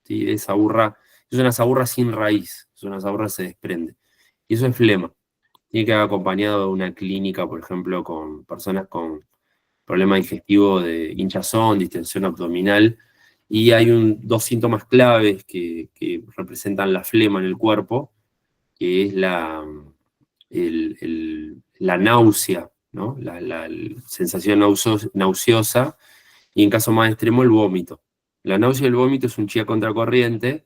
¿sí? Es una saburra sin raíz, es una saburra que se desprende. Y eso es flema. Tiene que haber acompañado de una clínica, por ejemplo, con personas con problema digestivo de hinchazón, distensión abdominal, y hay dos síntomas claves que representan la flema en el cuerpo, que es la náusea, ¿no? La sensación nauseosa, y en caso más extremo el vómito. La náusea y el vómito es un chi a contracorriente,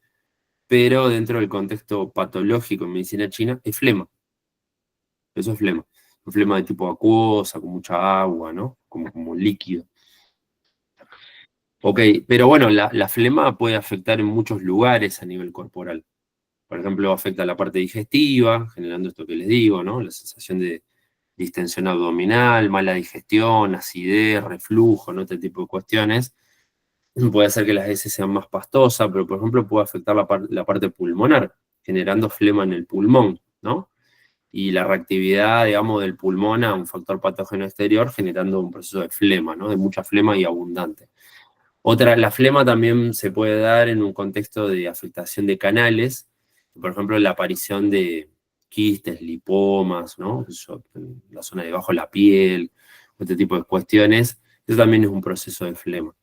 pero dentro del contexto patológico en medicina china es flema. Eso es flema. Un flema de tipo acuosa, con mucha agua, ¿no? Como líquido. Ok, pero bueno, la flema puede afectar en muchos lugares a nivel corporal. Por ejemplo, afecta a la parte digestiva, generando esto que les digo, ¿no? La sensación de distensión abdominal, mala digestión, acidez, reflujo, ¿no? Este tipo de cuestiones. Puede hacer que las heces sean más pastosas, pero por ejemplo puede afectar la parte pulmonar, generando flema en el pulmón, ¿no? Y la reactividad, digamos, del pulmón a un factor patógeno exterior, generando un proceso de flema, ¿no? De mucha flema y abundante. La flema también se puede dar en un contexto de afectación de canales, por ejemplo, la aparición de quistes, lipomas, ¿no? En la zona de debajo de la piel, este tipo de cuestiones. Eso también es un proceso de flema.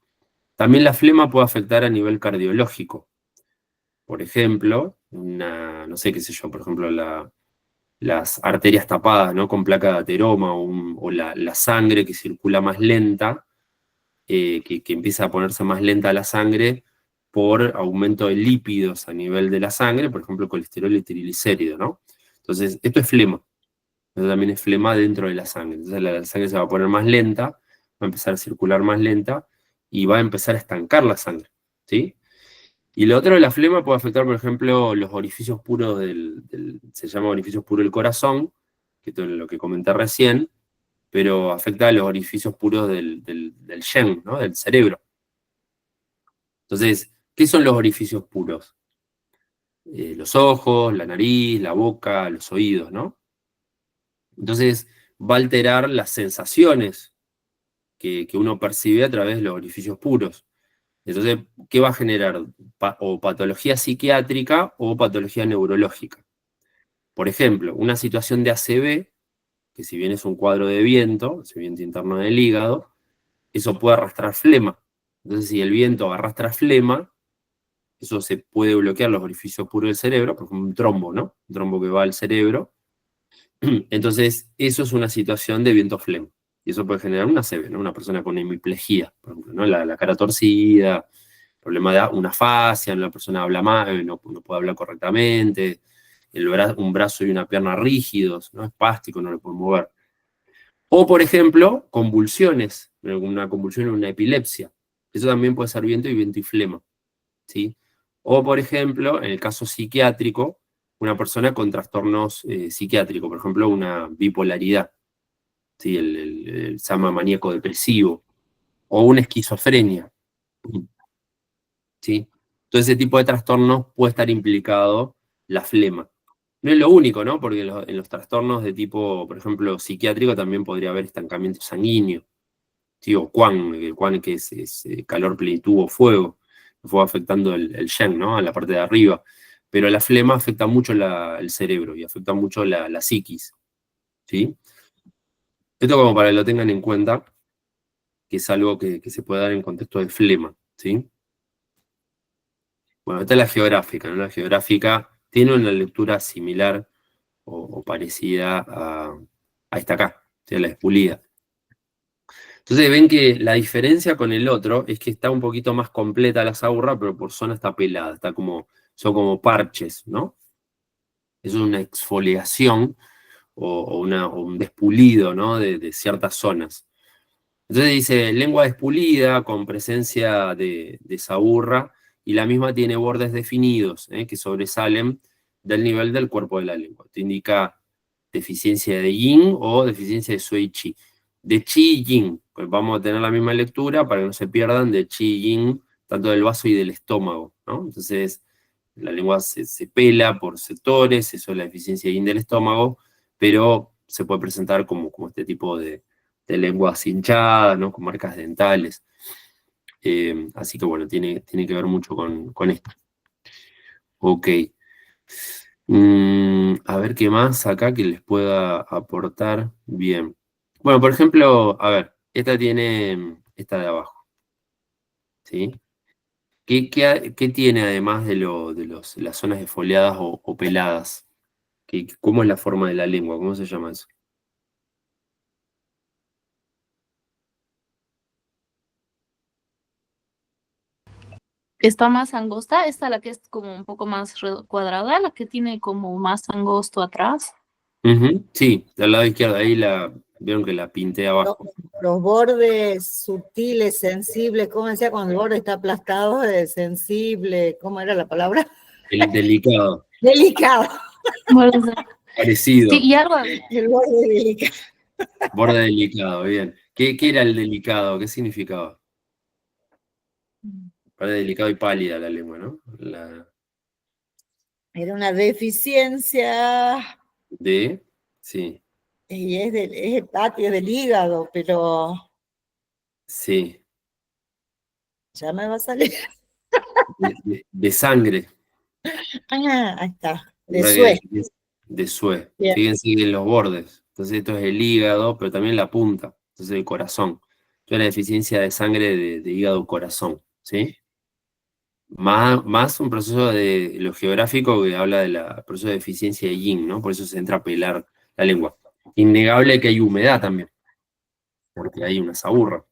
También la flema puede afectar a nivel cardiológico. Por ejemplo, no sé qué sé yo, por ejemplo, las arterias tapadas, ¿no? Con placa de ateroma o la sangre que circula más lenta, que empieza a ponerse más lenta la sangre por aumento de lípidos a nivel de la sangre, por ejemplo, colesterol y triglicéridos, ¿no? Entonces, esto es flema. Esto también es flema dentro de la sangre. Entonces, la sangre se va a poner más lenta, va a empezar a circular más lenta y va a empezar a estancar la sangre, ¿sí? Y lo otro de la flema puede afectar, por ejemplo, los orificios puros se llama orificios puros del corazón, que esto es lo que comenté recién, pero afecta a los orificios puros del shen, ¿no? Del cerebro. Entonces, ¿qué son los orificios puros? Los ojos, la nariz, la boca, los oídos, ¿no? Entonces, va a alterar las sensaciones que uno percibe a través de los orificios puros. Entonces, ¿qué va a generar? O patología psiquiátrica o patología neurológica. Por ejemplo, una situación de ACV, que si bien es un cuadro de viento, ese viento interno del hígado, eso puede arrastrar flema. Entonces, si el viento arrastra flema, eso se puede bloquear los orificios puros del cerebro, por ejemplo, un trombo, ¿no? Un trombo que va al cerebro. Entonces, eso es una situación de viento flema. Y eso puede generar una ACV, ¿no? Una persona con hemiplegia, por ejemplo, ¿no? La cara torcida, problema de una fascia, una persona habla mal, no puede hablar correctamente, un brazo y una pierna rígidos, ¿no? Espástico, no lo puede mover. O, por ejemplo, convulsiones, una convulsión o una epilepsia. Eso también puede ser viento y flema, ¿sí? O, por ejemplo, en el caso psiquiátrico, una persona con trastornos psiquiátricos, por ejemplo, una bipolaridad, ¿sí? Se llama maníaco depresivo, o una esquizofrenia, ¿sí? Todo ese tipo de trastornos puede estar implicado la flema. No es lo único, ¿no? Porque en los trastornos de tipo, por ejemplo, psiquiátrico también podría haber estancamiento sanguíneo, ¿sí? O el Quan que es calor, plenitud o fuego, que fue afectando el Shen, ¿no? A la parte de arriba. Pero la flema afecta mucho el cerebro y afecta mucho la psiquis, ¿sí? Esto como para que lo tengan en cuenta, que es algo que se puede dar en contexto de flema, ¿sí? Bueno, esta es la geográfica, ¿no? La geográfica tiene una lectura similar o parecida a esta acá, ¿sí? A la espulida. Entonces ven que la diferencia con el otro es que está un poquito más completa la saburra, pero por zona está pelada, son como parches, ¿no? Es una exfoliación o un despulido, ¿no? De ciertas zonas. Entonces dice, lengua despulida con presencia de saburra y la misma tiene bordes definidos, que sobresalen del nivel del cuerpo de la lengua. Te indica deficiencia de yin o deficiencia de sui chi. De chi y yin, pues vamos a tener la misma lectura para que no se pierdan de chi y yin, tanto del vaso y del estómago, ¿no? Entonces, la lengua se pela por sectores, eso es la deficiencia de yin del estómago, pero se puede presentar como este tipo de lenguas hinchadas, ¿no? Con marcas dentales. Así que bueno, tiene que ver mucho con esto. Ok. A ver qué más acá que les pueda aportar. Bien. Bueno, por ejemplo, a ver, esta tiene esta de abajo. ¿Sí? ¿Qué tiene además de las zonas defoliadas o peladas? ¿Cómo es la forma de la lengua? ¿Cómo se llama eso? Está más angosta, esta la que es como un poco más cuadrada, la que tiene como más angosto atrás. Ujú, sí, del lado izquierdo, ahí vieron que la pinté abajo. Los bordes sutiles, sensibles, ¿cómo decía cuando el borde está aplastado? Sensible, ¿cómo era la palabra? El delicado, Delicado. Bueno, parecido, sí, y algo, El borde delicado. borde delicado, bien. ¿Qué era el delicado? ¿Qué significaba? Borde delicado y pálida la lengua, ¿no? Era una deficiencia, Sí, y es el patio del hígado, pero sí, ya me va a salir. de sangre. Ah, ahí está, de ¿Verdad que suez. de sue? Bien. Fíjense que en los bordes. Entonces esto es el hígado, pero también la punta. Entonces el corazón. Es una deficiencia de sangre de hígado-corazón, ¿sí? Más un proceso de lo geográfico que habla del proceso de deficiencia de yin, ¿no? Por eso se entra a pelar la lengua. Innegable que hay humedad también, porque hay una saburra.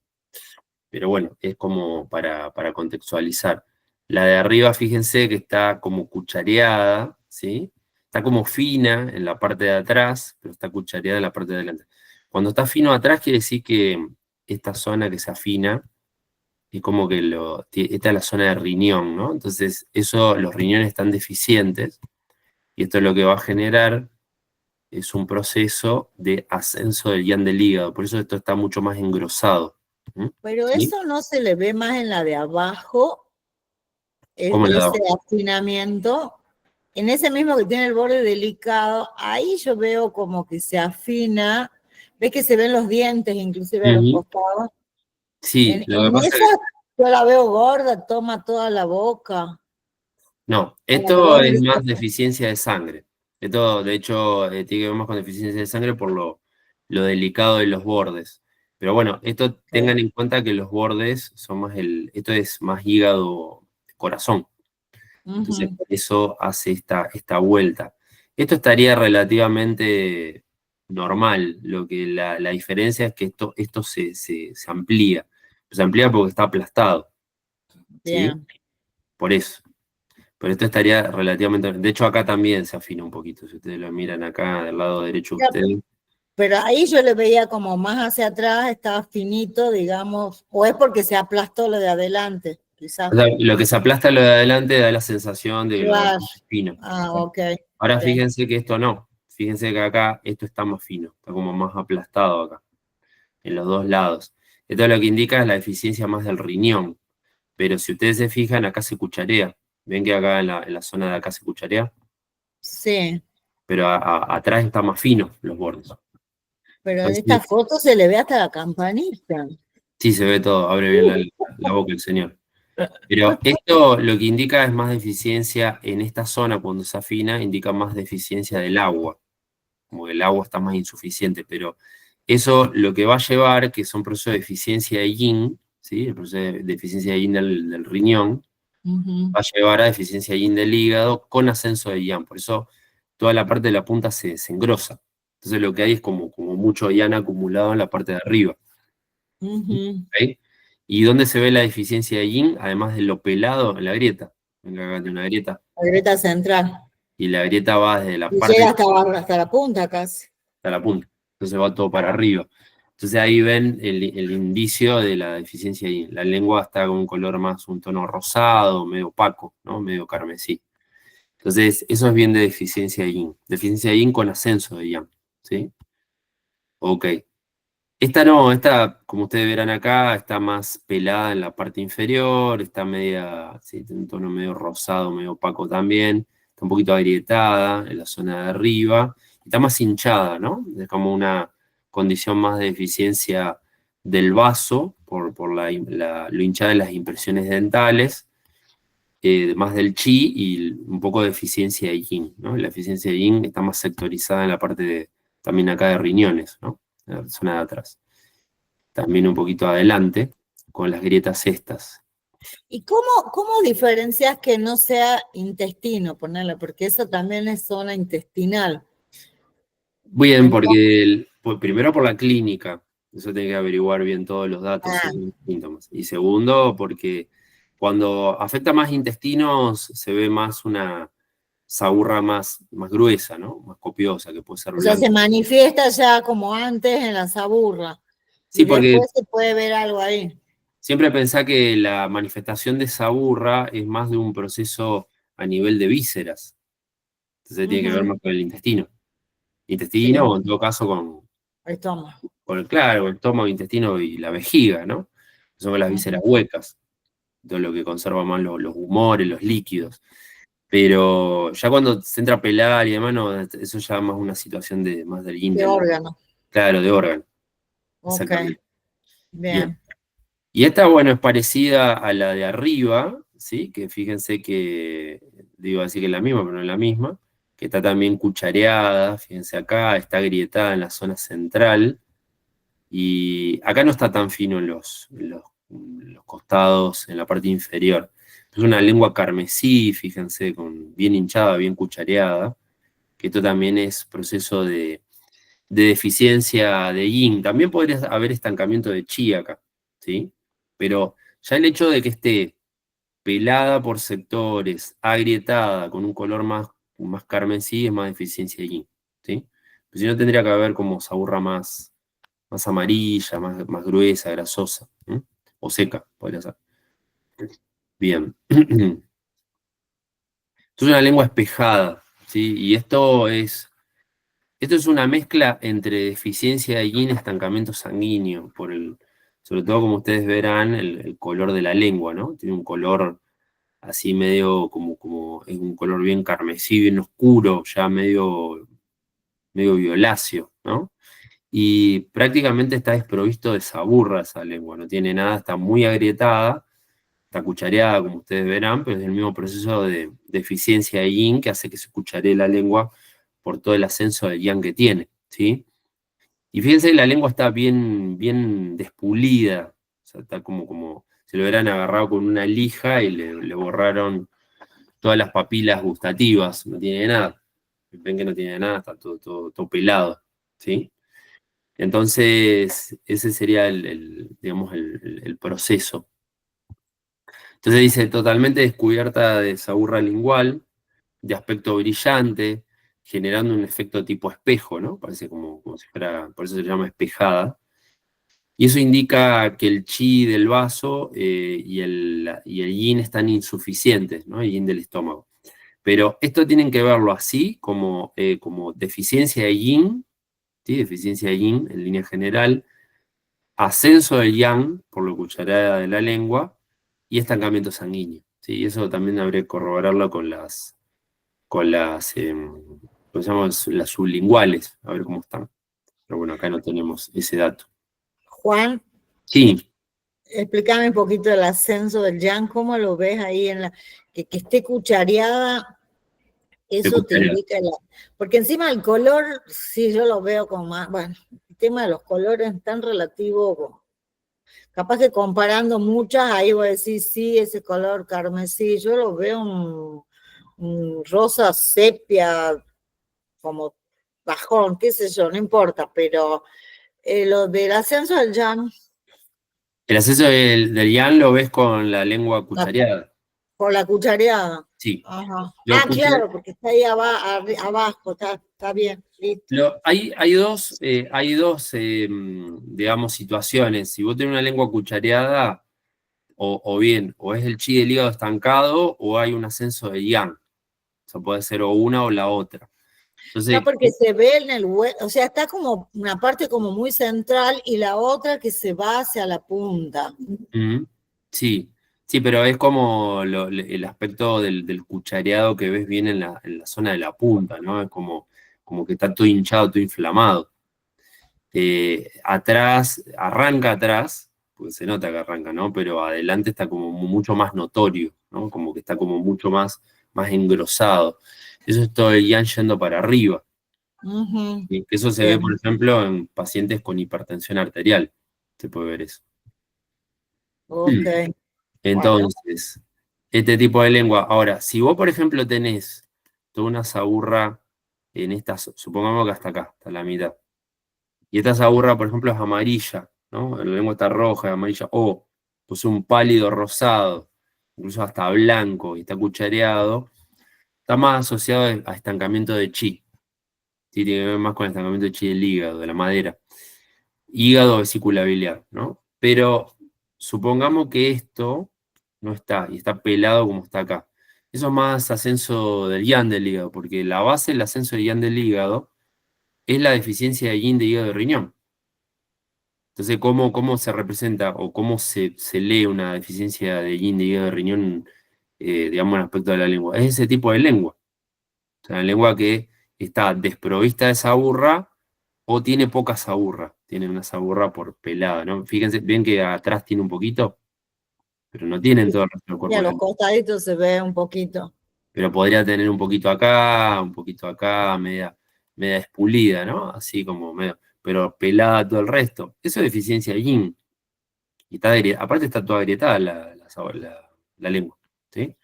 Pero bueno, es como para contextualizar. La de arriba, fíjense que está como cuchareada, ¿sí? Está como fina en la parte de atrás, pero está cuchareada en la parte de adelante. Cuando está fino atrás, quiere decir que esta zona que se afina es como que esta es la zona de riñón, ¿no? Entonces, los riñones están deficientes, y esto lo que va a generar es un proceso de ascenso del yang del hígado. Por eso esto está mucho más engrosado. Pero ¿Sí? eso no se le ve más en la de abajo, ¿Cómo le ese damos? afinamiento. En ese mismo que tiene el borde delicado, ahí yo veo como que se afina, ves que se ven los dientes inclusive a los Ujú. costados. Sí, En, lo que en pasa esa es que yo la veo gorda, toma toda la boca. no, A la que esto vos me es dices, más deficiencia de sangre. Esto, de hecho, tiene que ver más con deficiencia de sangre por lo delicado de los bordes. Pero bueno, esto tengan en cuenta que los bordes son más esto es más hígado corazón. Entonces, ujú, por eso hace esta vuelta. Esto estaría relativamente normal. Lo que la diferencia es que esto se amplía. Se amplía porque está aplastado, ¿sí? bien. Por eso. Pero esto estaría relativamente. De hecho, acá también se afina un poquito. Si ustedes lo miran acá del lado derecho de Ya, ustedes. pero ahí yo le veía como más hacia atrás, estaba finito, digamos, o es porque se aplastó lo de adelante, quizás. O sea, lo que se aplasta lo de adelante da la sensación de que lo de Claro. atrás es fino. Ah, ok. Ahora Bien. fíjense que esto no. Fíjense que acá esto está más fino. Está como más aplastado acá, en los dos lados. Esto lo que indica es la eficiencia más del riñón. Pero si ustedes se fijan, acá se cucharea. ¿Ven que acá en la zona de acá se cucharea? Sí, Pero atrás está más fino los bordes. pero en esta Entonces, foto se le ve hasta la campanita. sí, se ve todo, abre bien la boca el señor. Pero esto lo que indica es más deficiencia en esta zona cuando se afina, indica más deficiencia del agua, como que el agua está más insuficiente, pero eso lo que va a llevar, que son procesos de deficiencia de yin, ¿sí? El proceso de deficiencia de yin del riñón, Ujú. va a llevar a deficiencia de yin del hígado con ascenso de yang, por eso toda la parte de la punta se engrosa. Entonces lo que hay es como mucho yang acumulado en la parte de arriba. ¿Ok? ¿Y dónde se ve la deficiencia de yin? Además de lo pelado, en la grieta. Acá tiene una grieta. La grieta central. Y la grieta va desde la Y parte llega hasta la punta casi. hasta la punta. Entonces va todo para arriba. Entonces ahí ven el indicio de la deficiencia de yin. La lengua está con un color más, un tono rosado, medio opaco, ¿no? Medio carmesí. Entonces, eso es bien de deficiencia de yin. Deficiencia de yin con ascenso de yang. ¿Sí? Ok. Esta no, esta, como ustedes verán acá, está más pelada en la parte inferior, está media, sí, tiene un tono medio rosado, medio opaco también, está un poquito agrietada en la zona de arriba, está más hinchada, ¿no? Es como una condición más de deficiencia del vaso, por lo hinchada de las impresiones dentales, más del chi y un poco de deficiencia de yin, ¿no? La deficiencia de yin está más sectorizada en la parte también acá de riñones, ¿no? En la zona de atrás. También un poquito adelante, con las grietas estas. ¿Y cómo diferencias que no sea intestino, ponerle? Porque eso también es zona intestinal. Bien, porque primero por la clínica, eso tiene que averiguar bien todos los datos y los síntomas. Y segundo, porque cuando afecta más intestinos, se ve más una saburra más gruesa, ¿no? Más copiosa, que puede ser O sea, blanca. se manifiesta ya como antes en la saburra. Sí, Y porque después se puede ver algo ahí. siempre pensá que la manifestación de saburra es más de un proceso a nivel de vísceras. Entonces tiene que ver más con el intestino. Intestino, o en todo caso Estómago. claro, el estómago, intestino y la vejiga, ¿no? Son las vísceras huecas, todo lo que conserva más los humores, los líquidos. Pero ya cuando se entra a pelar y demás, no, eso ya más una situación más del yin. De órgano. Claro, de órgano. Ok, Exactamente. bien. Y esta, bueno, es parecida a la de arriba, ¿sí? Que fíjense que, digo así que es la misma, pero no es la misma, que está también cuchareada, fíjense acá, está agrietada en la zona central, y acá no está tan fino en los costados, en la parte inferior. Es una lengua carmesí, fíjense, bien hinchada, bien cuchareada, que esto también es proceso de deficiencia de yin. También podría haber estancamiento de chi acá, ¿sí? Pero ya el hecho de que esté pelada por sectores, agrietada, con un color más carmesí, es más deficiencia de yin, ¿sí? Pero si no, tendría que haber como saburra más amarilla, más gruesa, grasosa, ¿sí? O seca, podría ser. Bien. Esto es una lengua espejada, ¿sí? Y esto es una mezcla entre deficiencia de yin y estancamiento sanguíneo, sobre todo como ustedes verán, el color de la lengua, ¿no? Tiene un color así medio es un color bien carmesí, bien oscuro, ya medio violáceo, ¿no? Y prácticamente está desprovisto de saburra esa lengua, no tiene nada, está muy agrietada, está cuchareada, como ustedes verán, pero es el mismo proceso de deficiencia de yin que hace que se cucharee la lengua por todo el ascenso del yang que tiene, ¿sí? Y fíjense que la lengua está bien despulida, o sea, está como si lo hubieran agarrado con una lija y le borraron todas las papilas gustativas, no tiene nada. Ven que no tiene nada, está todo pelado, ¿sí? Entonces, ese sería digamos, el proceso. Entonces dice, totalmente descubierta de saburra lingual, de aspecto brillante, generando un efecto tipo espejo, ¿no? Parece como si fuera, por eso se llama espejada. Y eso indica que el chi del vaso y el yin están insuficientes, ¿no? El yin del estómago. Pero esto tienen que verlo así, como deficiencia de yin, ¿sí? Deficiencia de yin en línea general, ascenso del yang, por la cucharada de la lengua, y estancamiento sanguíneo, ¿sí? Y eso también habría que corroborarlo con las ¿cómo se llaman? Las sublinguales, a ver cómo están. Pero bueno, acá no tenemos ese dato. Juan, Sí, explícame un poquito el ascenso del yang, ¿cómo lo ves ahí que esté cuchareada? Eso te indica porque encima el color, sí, yo lo veo como más, bueno, el tema de los colores es tan relativo, capaz que comparando muchas, ahí voy a decir, sí, ese color carmesí, yo lo veo un rosa sepia, como bajón, qué sé yo, no importa, pero lo del ascenso del yang, El acceso del yang lo ves con la lengua cuchareada. Por la cuchareada. Sí. Ajá. Lo Ah, cucha- claro, porque está ahí abajo, está bien, listo. hay dos, digamos, situaciones. Si vos tenés una lengua cuchareada, o bien, o es el chi del hígado estancado, o hay un ascenso de yang. O sea, puede ser o una o la otra. Entonces, No, porque se ve en el hueso, o sea, está como una parte como muy central y la otra que se va hacia la punta. sí, sí, pero es como el aspecto del cuchareado que ves bien en la zona de la punta, ¿no? Es como que está todo hinchado, todo inflamado. Atrás, arranca atrás, porque se nota que arranca, ¿no? Pero adelante está como mucho más notorio, ¿no? Como que está como mucho más engrosado. Eso es todo el yang yendo para arriba. Ujú. Y que eso se ve, Bien. por ejemplo, en pacientes con hipertensión arterial. Se puede ver eso. Ok. Bueno, Entonces, este tipo de lengua. Ahora, si vos, por ejemplo, tenés toda una saburra en esta, supongamos que hasta acá, hasta la mitad, y esta saburra, por ejemplo, es amarilla, ¿no? La lengua está roja, amarilla, o pues un pálido rosado, incluso hasta blanco, y está cuchareado, está más asociado a estancamiento de chi. Sí, tiene que ver más con el estancamiento de chi del hígado, de la madera. Hígado, vesícula biliar, ¿no? Pero supongamos que esto no está, y está pelado como está acá. Eso es más ascenso del yang del hígado, porque la base del ascenso del yang del hígado es la deficiencia de yin de hígado de riñón. Entonces, ¿cómo se representa o cómo se lee una deficiencia de yin de hígado de riñón, digamos, en el aspecto de la lengua? Es ese tipo de lengua. O sea, la lengua que está desprovista de saburra o tiene poca saburra. Tiene una saburra por pelada, ¿no? Fíjense, ven que atrás tiene un poquito, pero no tiene en todo el resto del y a cuerpo. los costaditos se ve un poquito. Pero podría tener un poquito acá, media espulida, ¿no? Así como medio, pero pelada todo el resto. Eso es deficiencia de yin. Y está aparte está toda agrietada la lengua, ¿sí?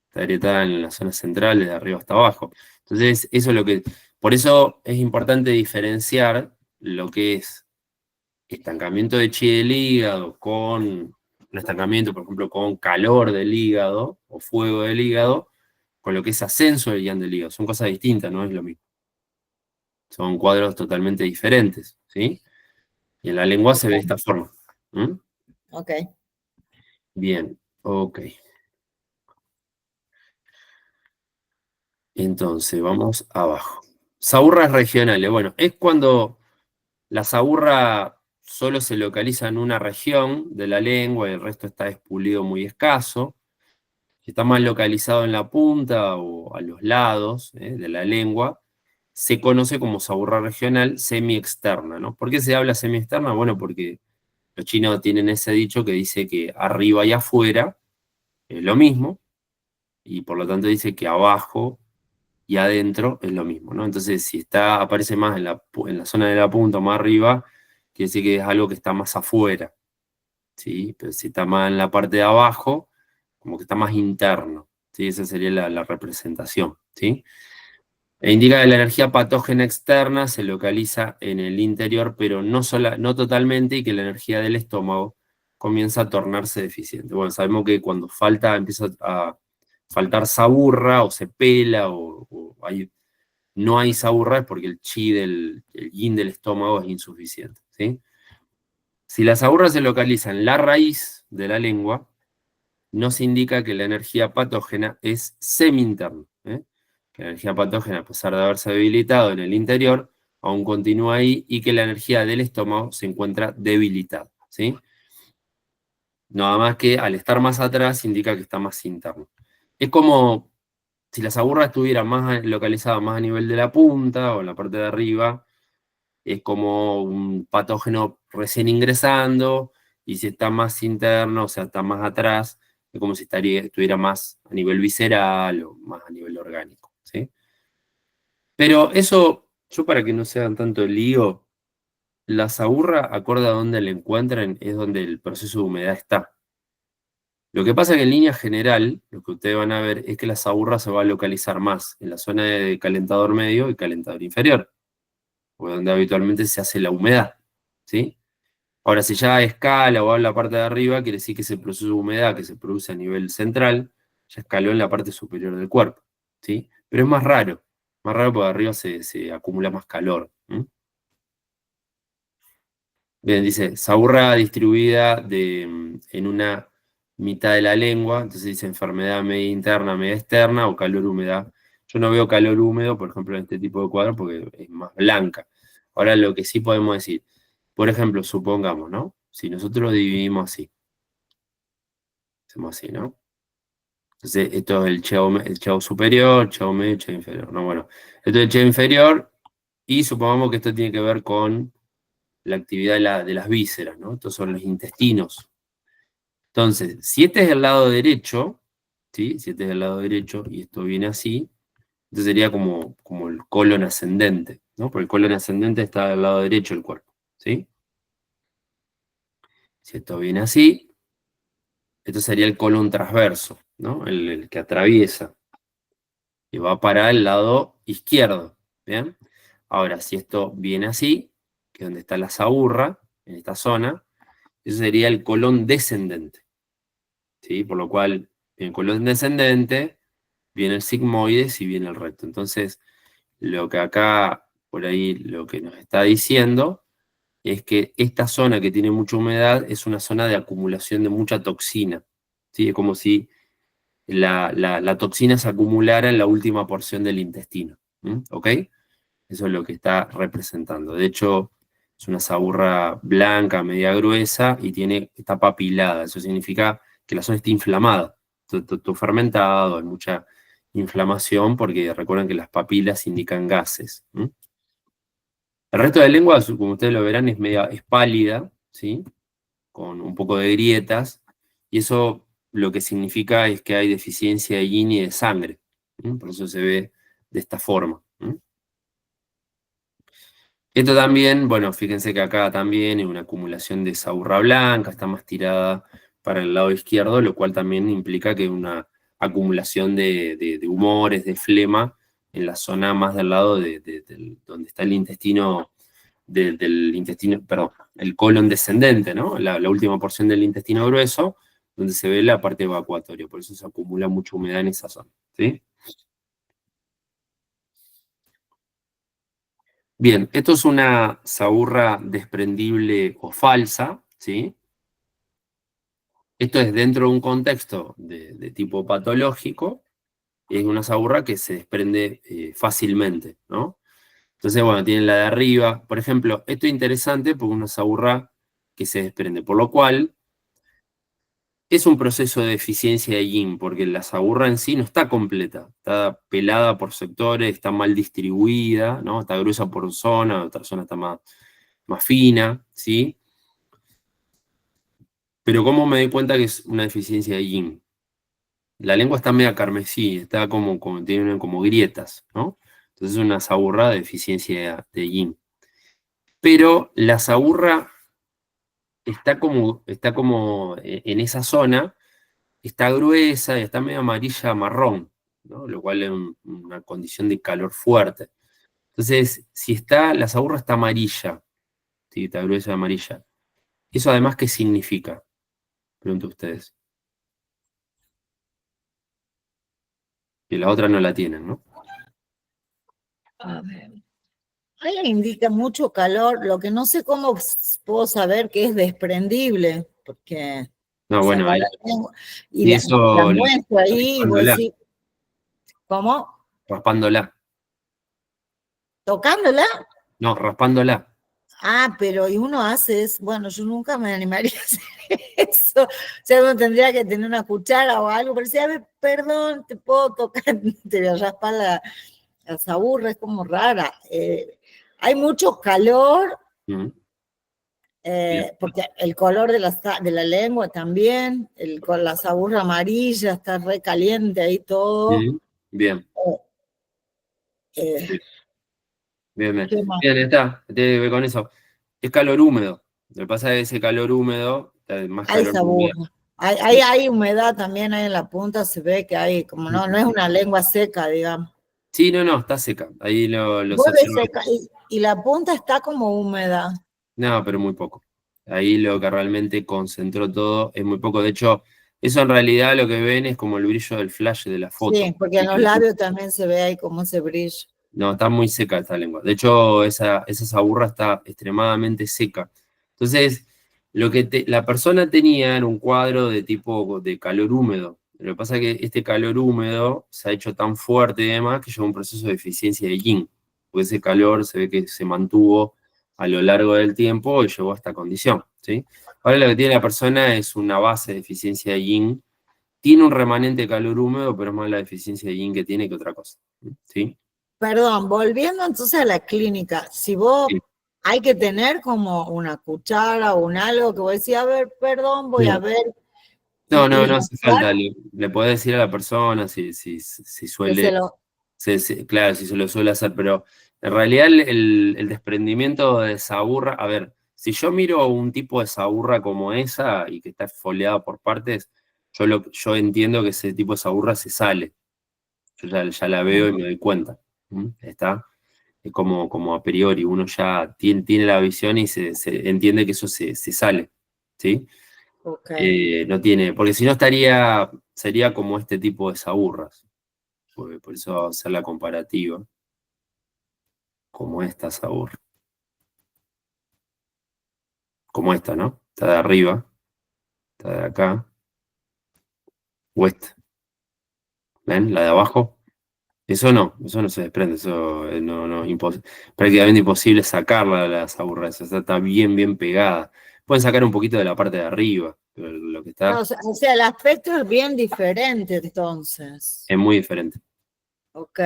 Está agrietada en la zona central, de arriba hasta abajo. Entonces, eso es lo que. Por eso es importante diferenciar lo que es estancamiento de chi del hígado con un estancamiento, por ejemplo, con calor del hígado o fuego del hígado, con lo que es ascenso del yang del hígado. Son cosas distintas, no es lo mismo. Son cuadros totalmente diferentes, ¿sí? Y en la lengua se ve de esta forma. ¿Mm? Ok. Bien, ok. Entonces, vamos abajo. Saburras regionales. Bueno, es cuando la saburra solo se localiza en una región de la lengua y el resto está expulido muy escaso. Si está más localizado en la punta o a los lados de la lengua, se conoce como saburra regional semi-externa, ¿no? ¿Por qué se habla semi-externa? Bueno, porque los chinos tienen ese dicho que dice que arriba y afuera es lo mismo, y por lo tanto dice que abajo y adentro es lo mismo, ¿no? Entonces, si aparece más en la zona de la punta o más arriba, quiere decir que es algo que está más afuera, ¿sí? Pero si está más en la parte de abajo, como que está más interno, ¿sí? Esa sería la representación, ¿sí? E indica que la energía patógena externa se localiza en el interior, pero no totalmente, y que la energía del estómago comienza a tornarse deficiente. Bueno, sabemos que cuando empieza a faltar saburra, o se pela, o no hay saburra, es porque el yin del estómago es insuficiente, ¿sí? Si la saburra se localiza en la raíz de la lengua, nos indica que la energía patógena es semi-interna, ¿eh? Que la energía patógena, a pesar de haberse debilitado en el interior, aún continúa ahí, y que la energía del estómago se encuentra debilitada, ¿sí? Nada más que al estar más atrás indica que está más interno. Es como si la saburra estuviera más localizada más a nivel de la punta o en la parte de arriba, es como un patógeno recién ingresando, y si está más interno, o sea, está más atrás, es como si estuviera más a nivel visceral o más a nivel orgánico, ¿sí? Pero eso, yo para que no se hagan tanto lío, la saburra, acorde a donde la encuentren, es donde el proceso de humedad está. Lo que pasa es que en línea general, lo que ustedes van a ver es que la saburra se va a localizar más en la zona de calentador medio y calentador inferior, o donde habitualmente se hace la humedad, ¿sí? Ahora, si ya escala o va en la parte de arriba, quiere decir que ese proceso de humedad que se produce a nivel central ya escaló en la parte superior del cuerpo, ¿sí? Pero es más raro porque arriba se acumula más calor. Bien, dice, saburra distribuida en una mitad de la lengua, entonces dice enfermedad media interna, media externa, o calor húmeda. Yo no veo calor húmedo, por ejemplo, en este tipo de cuadros, porque es más blanca. Ahora, lo que sí podemos decir, por ejemplo, supongamos, ¿no? Si nosotros dividimos así, hacemos así, ¿no? Entonces, esto es el chavo superior, chavo medio, chavo inferior, ¿no? Bueno, esto es el chavo inferior, y supongamos que esto tiene que ver con la actividad de las vísceras, ¿no? Estos son los intestinos. Entonces, si este es el lado derecho, ¿sí? Si este es el lado derecho y esto viene así, entonces sería como el colon ascendente, ¿no? Porque el colon ascendente está del lado derecho del cuerpo, ¿sí? Si esto viene así, esto sería el colon transverso, ¿no? El que atraviesa y va para el lado izquierdo, ¿bien? Ahora, si esto viene así, que es donde está la saburra, en esta zona, eso sería el colon descendente, ¿sí? Por lo cual, en el colon descendente viene el sigmoides y viene el recto. Entonces, lo que acá, por ahí, lo que nos está diciendo es que esta zona que tiene mucha humedad es una zona de acumulación de mucha toxina, ¿sí? Es como si la toxina se acumulara en la última porción del intestino, ¿ok? Eso es lo que está representando. De hecho, es una saburra blanca, media gruesa, y está papilada. Eso significa que la zona está inflamada. Todo fermentado, hay mucha inflamación, porque recuerden que las papilas indican gases. El resto de la lengua, como ustedes lo verán, es pálida, ¿sí? Con un poco de grietas, y eso lo que significa es que hay deficiencia de yin y de sangre. Por eso se ve de esta forma. Esto también, bueno, fíjense que acá también hay una acumulación de saburra blanca, está más tirada para el lado izquierdo, lo cual también implica que hay una acumulación de humores, de flema, en la zona más del lado donde está el intestino, del intestino, perdón, el colon descendente, ¿no? La última porción del intestino grueso, donde se ve la parte evacuatoria, por eso se acumula mucha humedad en esa zona, ¿sí? Bien, esto es una saburra desprendible o falsa, ¿sí? Esto es dentro de un contexto de tipo patológico, y es una saburra que se desprende fácilmente, ¿no? Entonces, bueno, tienen la de arriba. Por ejemplo, esto es interesante porque es una saburra que se desprende, por lo cual es un proceso de eficiencia de yin, porque la saburra en sí no está completa, está pelada por sectores, está mal distribuida, ¿no? Está gruesa por zona, otra zona está más fina, ¿sí? Pero ¿cómo me doy cuenta que es una deficiencia de yin? La lengua está media carmesí, está tiene como grietas, ¿no? Entonces es una saburra de deficiencia de yin. Pero la saburra está como en esa zona, está gruesa y está medio amarilla marrón, ¿no? Lo cual es una condición de calor fuerte. Entonces, si la saburra está amarilla, ¿sí? Está gruesa y amarilla, ¿eso además qué significa? Pregunto a ustedes. Que la otra no la tienen, ¿no? A ver. Ahí indica mucho calor, lo que no sé cómo puedo saber que es desprendible, porque No, bueno, sacar ahí, la lengua y y la eso muestro ahí y vos raspándola, decís, ¿cómo? raspándola. ¿Tocándola? No, raspándola. Ah, pero y uno hace eso, bueno, yo nunca me animaría a hacer eso, o sea, uno tendría que tener una cuchara o algo, pero si, a ver, perdón, te puedo tocar, te voy a raspar la saburra, es como rara. Hay mucho calor, Mm, bien. porque el color de la lengua también, con la saburra amarilla, está re caliente ahí todo. Bien, Eh, bien, bien, bien. ¿Qué más? Bien, está, tiene que ver con eso. Es calor húmedo. Lo que pasa es que ese calor húmedo, más Hay calor húmedo. saburra. Hay humedad también ahí en la punta, se ve que hay, como no es una lengua seca, digamos. Sí, no, está seca. Ahí los Vos ves observamos. seca, y la punta está como húmeda. No, pero muy poco. Ahí lo que realmente concentró todo es muy poco. De hecho, eso en realidad lo que ven es como el brillo del flash de la foto. Sí, porque en los labios también se ve ahí como ese brillo. No, está muy seca esta lengua. De hecho, esa saburra está extremadamente seca. Entonces, lo que la persona tenía era un cuadro de tipo de calor húmedo. Lo que pasa es que este calor húmedo se ha hecho tan fuerte y demás que lleva un proceso de eficiencia de yin. Porque ese calor se ve que se mantuvo a lo largo del tiempo y llegó a esta condición, ¿sí? Ahora lo que tiene la persona es una base de eficiencia de yin. Tiene un remanente de calor húmedo, pero es más la eficiencia de yin que tiene que otra cosa, ¿sí? Perdón, volviendo entonces a la clínica, si vos Sí. hay que tener como una cuchara o un algo que vos decís, a ver, perdón, voy a ver. No, no Y hace falta. Le podés decir a la persona si que suele, se lo, claro, si se lo suele hacer, pero en realidad el desprendimiento de saburra, a ver, si yo miro un tipo de saburra como esa y que está foliada por partes, yo entiendo que ese tipo de saburra se sale. Yo ya la veo y me doy cuenta. Está. Es como a priori, uno ya tiene la visión y se entiende que eso se sale. ¿Sí? ok. No tiene, porque si no sería como este tipo de saburras. Por eso hacer la comparativa. Como esta saburra. Como esta, ¿no? Está de arriba, está de acá, o esta. ¿Ven? La de abajo. Eso no se desprende, eso prácticamente imposible sacarla de la saburra. Esa está bien, bien pegada. Pueden sacar un poquito de la parte de arriba, pero lo que está O sea, el aspecto es bien diferente entonces. es muy diferente. Ok.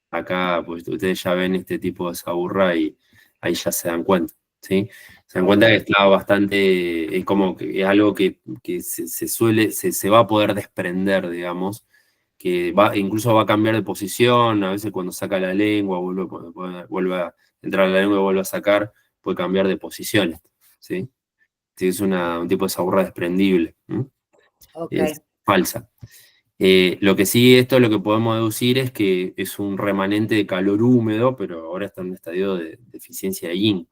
Acá, pues ustedes ya ven este tipo de saburra y ahí ya se dan cuenta, ¿sí? Se dan cuenta que está bastante, es como que es algo que se va a poder desprender, digamos, que incluso va a cambiar de posición, a veces cuando saca la lengua, vuelve a entrar a la lengua y vuelve a sacar, puede cambiar de posiciones, ¿sí? Sí, es un tipo de saburra desprendible, Ok. es falsa. Lo que sí, esto lo que podemos deducir es que es un remanente de calor húmedo, pero ahora está en un estadio de deficiencia de yin.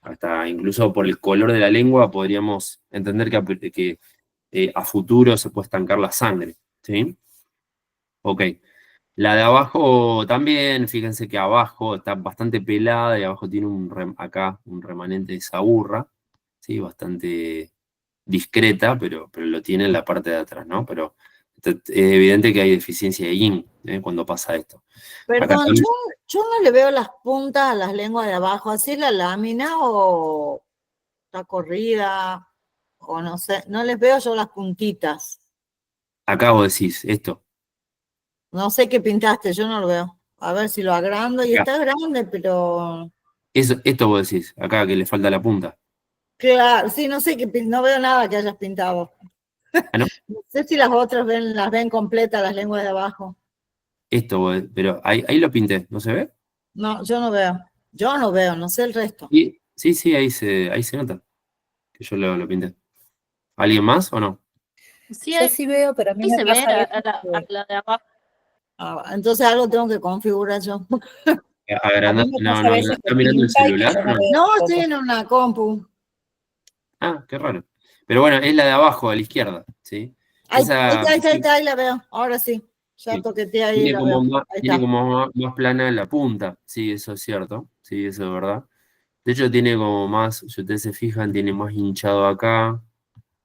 Hasta incluso por el color de la lengua podríamos entender que a futuro se puede estancar la sangre, ¿sí? Ok. La de abajo también, fíjense que abajo está bastante pelada y abajo tiene acá un remanente de saburra, ¿sí? Bastante discreta, pero lo tiene en la parte de atrás, ¿no? Pero es evidente que hay deficiencia de yin, cuando pasa esto. Acá Perdón, también, yo no le veo las puntas a las lenguas de abajo, ¿así es la lámina o está corrida? O no sé, no les veo yo las puntitas. acá vos decís esto. No sé qué pintaste, yo no lo veo. A ver si lo agrando y Acá. está grande, pero Esto vos decís, acá que le falta la punta. claro, sí, no sé no veo nada que hayas pintado. Ah, no, No sé si las otras las ven completas las lenguas de abajo. pero ahí lo pinté, ¿no se ve? No, yo no veo. Yo no veo, no sé el resto. Sí, ahí se nota que yo lo pinté. ¿Alguien más o no? Sí, Yo sí veo, pero a mí ahí me se ve pasa a, eso a la de abajo. Entonces algo tengo que configurar yo. a mí me No, pasa a no, veces ¿está que mirando el pinta y que celular yo o no no? veo No, estoy tampoco. en una compu. Ah, qué raro. Pero bueno, es la de abajo, a la izquierda, ¿sí? Ahí Esa está, ahí la veo. Ahora sí. Ya sí, toqueteé ahí y la veo. Ahí tiene está. como más plana la punta, sí, eso es cierto, sí, eso es verdad. De hecho, tiene como más, si ustedes se fijan, tiene más hinchado acá,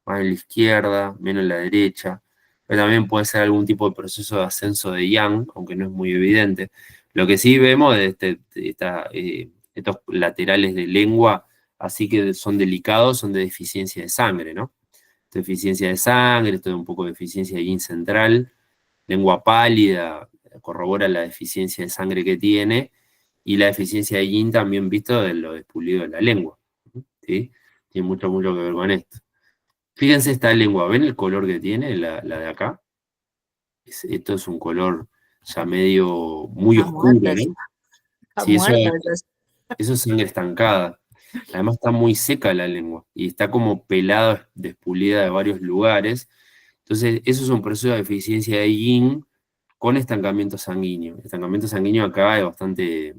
más en la izquierda, menos en la derecha. Pero también puede ser algún tipo de proceso de ascenso de yang, aunque no es muy evidente. Lo que sí vemos es estos laterales de lengua, así que son delicados, son de deficiencia de sangre, ¿no? Deficiencia de sangre, esto es un poco de deficiencia de yin central, lengua pálida, corrobora la deficiencia de sangre que tiene, y la deficiencia de yin también visto de lo despulido de la lengua, ¿sí? Tiene mucho que ver con esto. Fíjense esta lengua, ¿ven el color que tiene la de acá? Esto es un color ya medio muy Está oscuro, muerta. ¿no? Está Sí, muerta. eso es sangre estancada. Además está muy seca la lengua y está como pelada, despulida de varios lugares. Entonces, eso es un proceso de deficiencia de yin con estancamiento sanguíneo. El estancamiento sanguíneo acá es bastante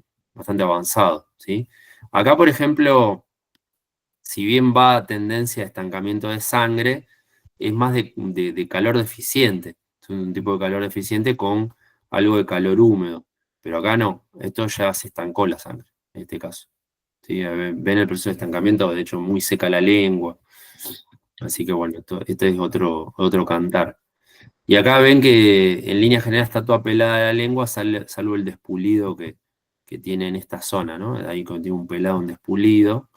avanzado, ¿sí? Acá, por ejemplo, si bien va a tendencia a estancamiento de sangre, es más de calor deficiente. Es un tipo de calor deficiente con algo de calor húmedo. Pero acá no, esto ya se estancó la sangre, en este caso. ¿Sí? Ven el proceso de estancamiento, de hecho muy seca la lengua. Así que bueno, este es otro cantar. Y acá ven que en línea general está toda pelada la lengua, salvo el despulido que tiene en esta zona, ¿no? Ahí tiene un pelado, un despulido,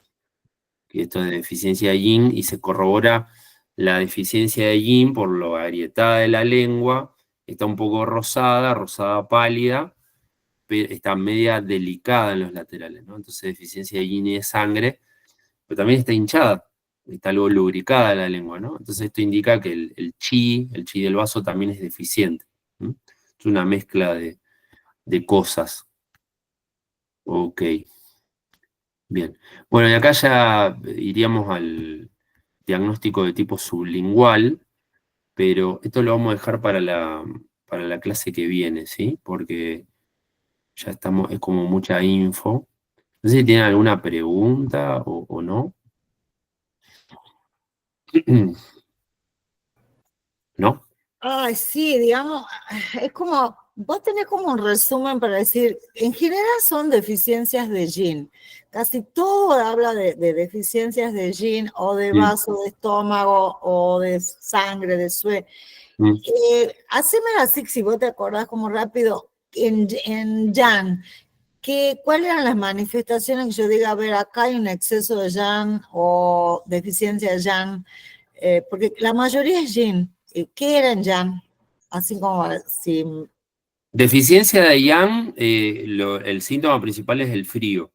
que esto es de deficiencia de yin, y se corrobora la deficiencia de yin por lo agrietada de la lengua, está un poco rosada pálida, pero está media delicada en los laterales, ¿no? Entonces deficiencia de yin y de sangre, pero también está hinchada, está algo lubricada la lengua, ¿no? Entonces esto indica que el chi del vaso también es deficiente. ¿Mm? Es una mezcla de cosas. Ok. Bien. Bueno, y acá ya iríamos al diagnóstico de tipo sublingual, pero esto lo vamos a dejar para la clase que viene, ¿sí? Porque ya estamos, es como mucha info. No sé si tienen alguna pregunta o no. ¿No? Ay, sí, digamos, es como, vos tenés como un resumen para decir, en general son deficiencias de yin. Casi todo habla de deficiencias de yin o de Sí. vaso de estómago o de sangre, de sue. Mm. Haceme así, si vos te acordás como rápido, en yang, ¿cuáles eran las manifestaciones que yo diga, a ver, acá hay un exceso de yang o deficiencia de yang? Porque la mayoría es yin. ¿Qué era en yang? Así como, si, Deficiencia de yang, el síntoma principal es el frío,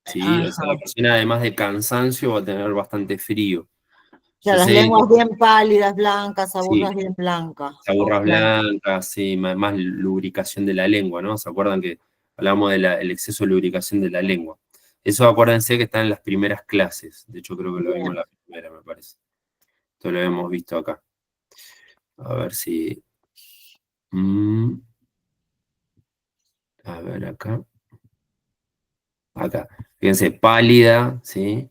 ¿sí? O sea, la ajá. persona además de cansancio va a tener bastante frío. O sea, las Entonces, lenguas bien pálidas, blancas, aburras sí, bien blancas. aburras Ok. blancas, sí, más lubricación de la lengua, ¿no? ¿Se acuerdan que hablamos del exceso de lubricación de la lengua? Eso acuérdense que está en las primeras clases. De hecho, creo que lo vimos en Bien. la primera, me parece. Esto lo hemos visto acá. A ver si... a ver acá. Acá. Fíjense, pálida, ¿sí?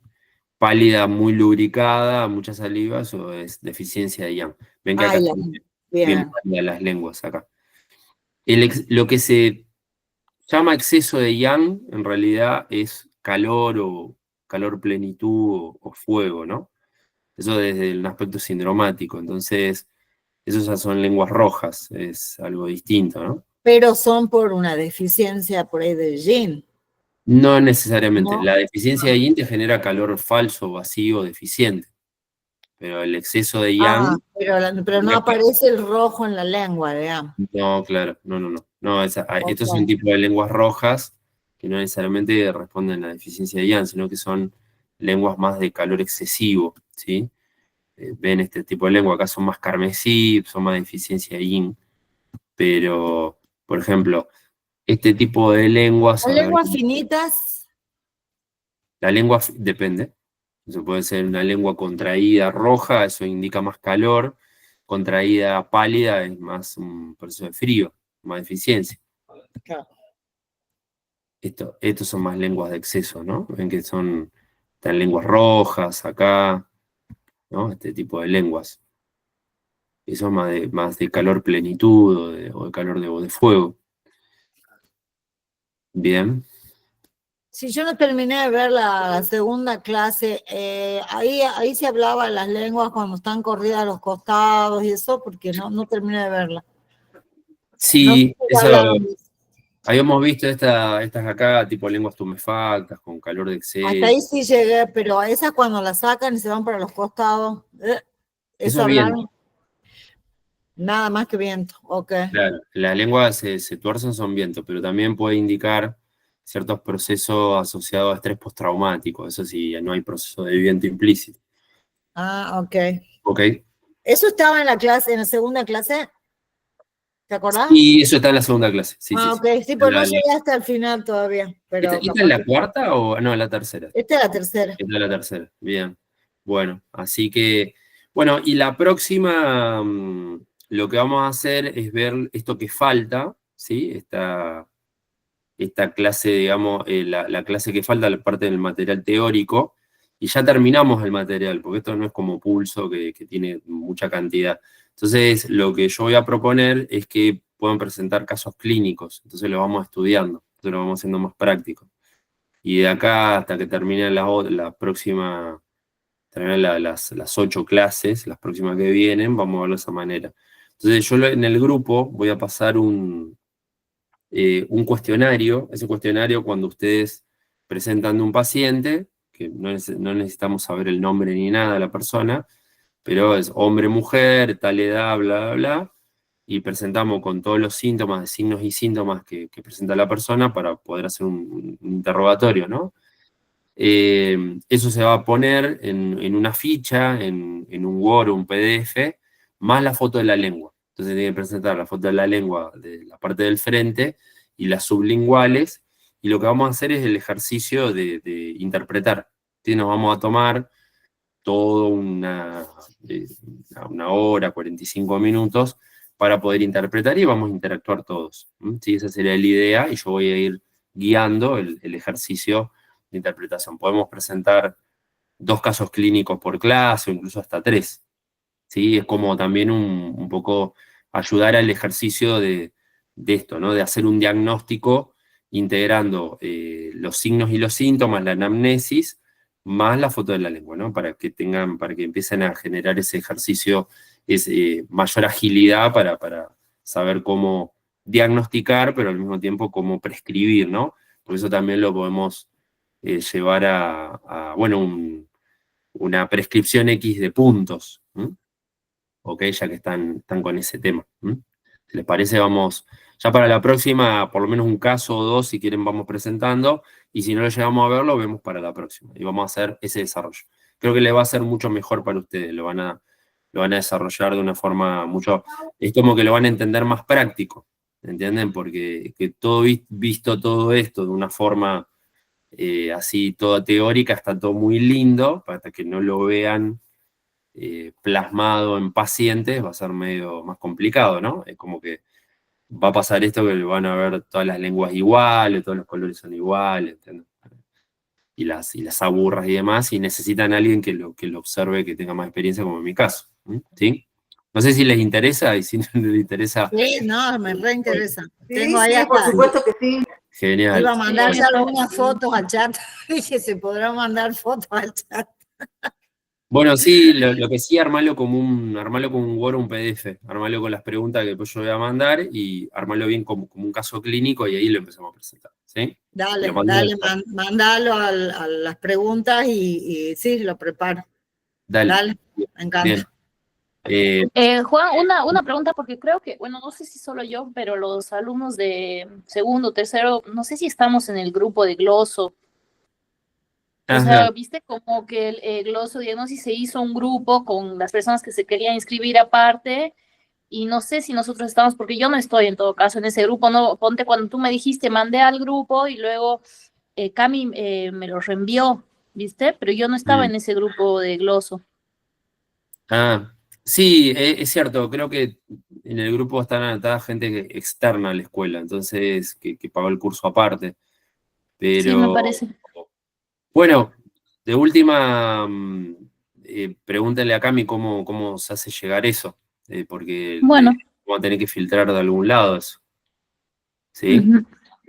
Pálida muy lubricada, mucha saliva, eso es deficiencia de yang. Ven que acá Ay, están bien bien. pálidas las lenguas acá. Lo que se llama exceso de yang, en realidad es calor o calor plenitud o fuego, ¿no? Eso desde el aspecto sindromático. Entonces, esos ya son lenguas rojas, es algo distinto, ¿no? Pero son por una deficiencia por ahí de yin, No necesariamente. ¿no? La deficiencia de yin te genera calor falso, vacío, deficiente. Pero el exceso de Ah, yang... pero no aparece el rojo en la lengua, digamos. No, claro, no. No, estos son Ok. tipos de lenguas rojas que no necesariamente responden a la deficiencia de yang, sino que son lenguas más de calor excesivo, ¿sí? Ven este tipo de lengua, acá son más carmesí, son más de deficiencia de yin, pero, por ejemplo, este tipo de lenguas, Las a ver, lenguas finitas, la lengua depende, eso puede ser una lengua contraída roja, eso indica más calor, contraída pálida es más un proceso de frío, más deficiencia. claro. Estos son más lenguas de exceso, ¿no? Ven que están lenguas rojas acá, ¿no? Este tipo de lenguas. Eso es más de calor plenitud o de calor o de fuego. Bien. Si yo no terminé de ver la segunda clase, ahí se hablaba de las lenguas cuando están corridas a los costados y eso, porque no terminé de verla. No sé Sí, si eso hablaron de eso. habíamos visto estas acá, tipo lenguas tumefactas, con calor de Hasta exceso. ahí sí llegué, pero a esas cuando las sacan y se van para los costados, Eso eso es viento. hablaron, nada más que viento, ok. Claro, las lenguas se tuercen son viento, pero también puede indicar ciertos procesos asociados a estrés postraumático. Eso sí, no hay proceso de viento implícito. Ah, ok. ¿Ok? ¿Eso estaba en la clase, en la segunda clase? ¿Te acordás? Y eso está en la segunda clase. Sí, sí, Ah, sí. ok, sí, pues no llegué hasta el final todavía, pero ¿Esta es capaz la que... cuarta o no, la tercera? Esta es la tercera. Esta es la tercera. Bien. Bueno, así que, bueno, y la próxima, lo que vamos a hacer es ver esto que falta, ¿sí? Esta clase, digamos, la clase que falta, la parte del material teórico, y ya terminamos el material, porque esto no es como Pulso, que tiene mucha cantidad. Entonces, lo que yo voy a proponer es que puedan presentar casos clínicos, entonces lo vamos estudiando, entonces lo vamos haciendo más práctico. Y de acá hasta que termine la próxima, terminen las 8 clases, las próximas que vienen, vamos a verlo de esa manera. Entonces yo en el grupo voy a pasar un cuestionario. Ese cuestionario, cuando ustedes presentan de un paciente, que no necesitamos saber el nombre ni nada de la persona, pero es hombre, mujer, tal edad, bla, bla, bla, y presentamos con todos los síntomas, signos y síntomas que presenta la persona para poder hacer un interrogatorio, ¿no? Eso se va a poner en una ficha, en un Word o un PDF, más la foto de la lengua. Entonces tiene que presentar la foto de la lengua de la parte del frente y las sublinguales, y lo que vamos a hacer es el ejercicio de interpretar. Entonces nos vamos a tomar toda una hora, 45 minutos, para poder interpretar y vamos a interactuar todos. ¿Sí? Esa sería la idea, y yo voy a ir guiando el ejercicio de interpretación. Podemos presentar 2 casos clínicos por clase, o incluso hasta 3. ¿Sí? Es como también un poco ayudar al ejercicio de esto, ¿no? De hacer un diagnóstico integrando los signos y los síntomas, la anamnesis, más la foto de la lengua, ¿no? Para que empiecen a generar ese ejercicio, mayor agilidad para saber cómo diagnosticar, pero al mismo tiempo cómo prescribir, ¿no? Por eso también lo podemos llevar bueno, una prescripción X de puntos, ¿ok? Ya que están con ese tema. Si les parece, vamos, ya para la próxima, por lo menos un caso o 2, si quieren, vamos presentando, y si no lo llegamos a ver, lo vemos para la próxima, y vamos a hacer ese desarrollo. Creo que le va a ser mucho mejor para ustedes, lo van a desarrollar de una forma es como que lo van a entender más práctico, ¿entienden? Porque que visto todo esto de una forma así toda teórica, está todo muy lindo, para que no lo vean plasmado en pacientes, va a ser medio más complicado, ¿no? Es como que va a pasar esto, que van a ver todas las lenguas iguales, todos los colores son iguales, ¿entiendes? Y las aburras y demás, y necesitan a alguien que lo observe, que tenga más experiencia, como en mi caso, ¿sí? No sé si les interesa, y si no les interesa... Sí, no, me reinteresa. Sí, Tengo ahí sí, por supuesto que sí. Genial. Iba a mandar Sí, ya claro. algunas fotos al chat. Dije, ¿se podrá mandar fotos al chat? Bueno, sí, lo que sí, armarlo como un Word o un PDF, armarlo con las preguntas que después yo voy a mandar, y armarlo bien como un caso clínico, y ahí lo empezamos a presentar, ¿sí? Dale, mandalo a las preguntas y sí, lo preparo. Dale, me encanta. Bien. Juan, una pregunta, porque creo que, bueno, no sé si solo yo, pero los alumnos de segundo, tercero, no sé si estamos en el grupo de Gloso. O sea, viste como que el Gloso Diagnosis se hizo un grupo con las personas que se querían inscribir aparte, y no sé si nosotros estamos, porque yo no estoy en todo caso en ese grupo, no, ponte cuando tú me dijiste, mandé al grupo y luego Cami me lo reenvió, ¿viste? Pero yo no estaba en ese grupo de Gloso. Sí, es cierto, creo que en el grupo están anotada gente externa a la escuela, entonces que pagó el curso aparte. Pero, Sí, me parece. Bueno, de última, pregúntenle a Cami cómo se hace llegar eso, porque Bueno. vamos a tener que filtrar de algún lado eso. ¿Sí?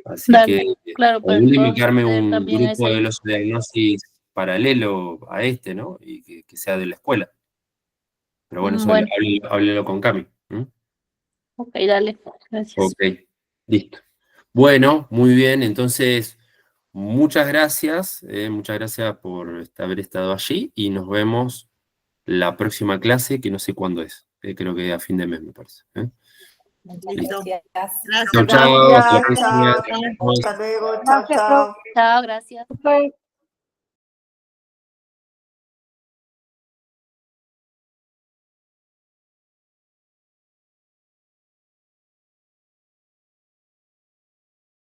Así Dale, que claro, pero podría podemos indicarme acceder un también a grupo ese. de los diagnosis paralelo a este, ¿no? Y que sea de la escuela. Pero bueno, eso Bueno. háblenlo con Cami. Ok, dale, gracias. Ok, listo. Bueno, muy bien, entonces, muchas gracias por haber estado allí, y nos vemos la próxima clase, que no sé cuándo es, creo que a fin de mes, me parece. Listo. Gracias. Gracias. Chao, chao. Hasta la Gracias, próxima. chao. Hasta luego, chao, chao. Chao, gracias. Ok.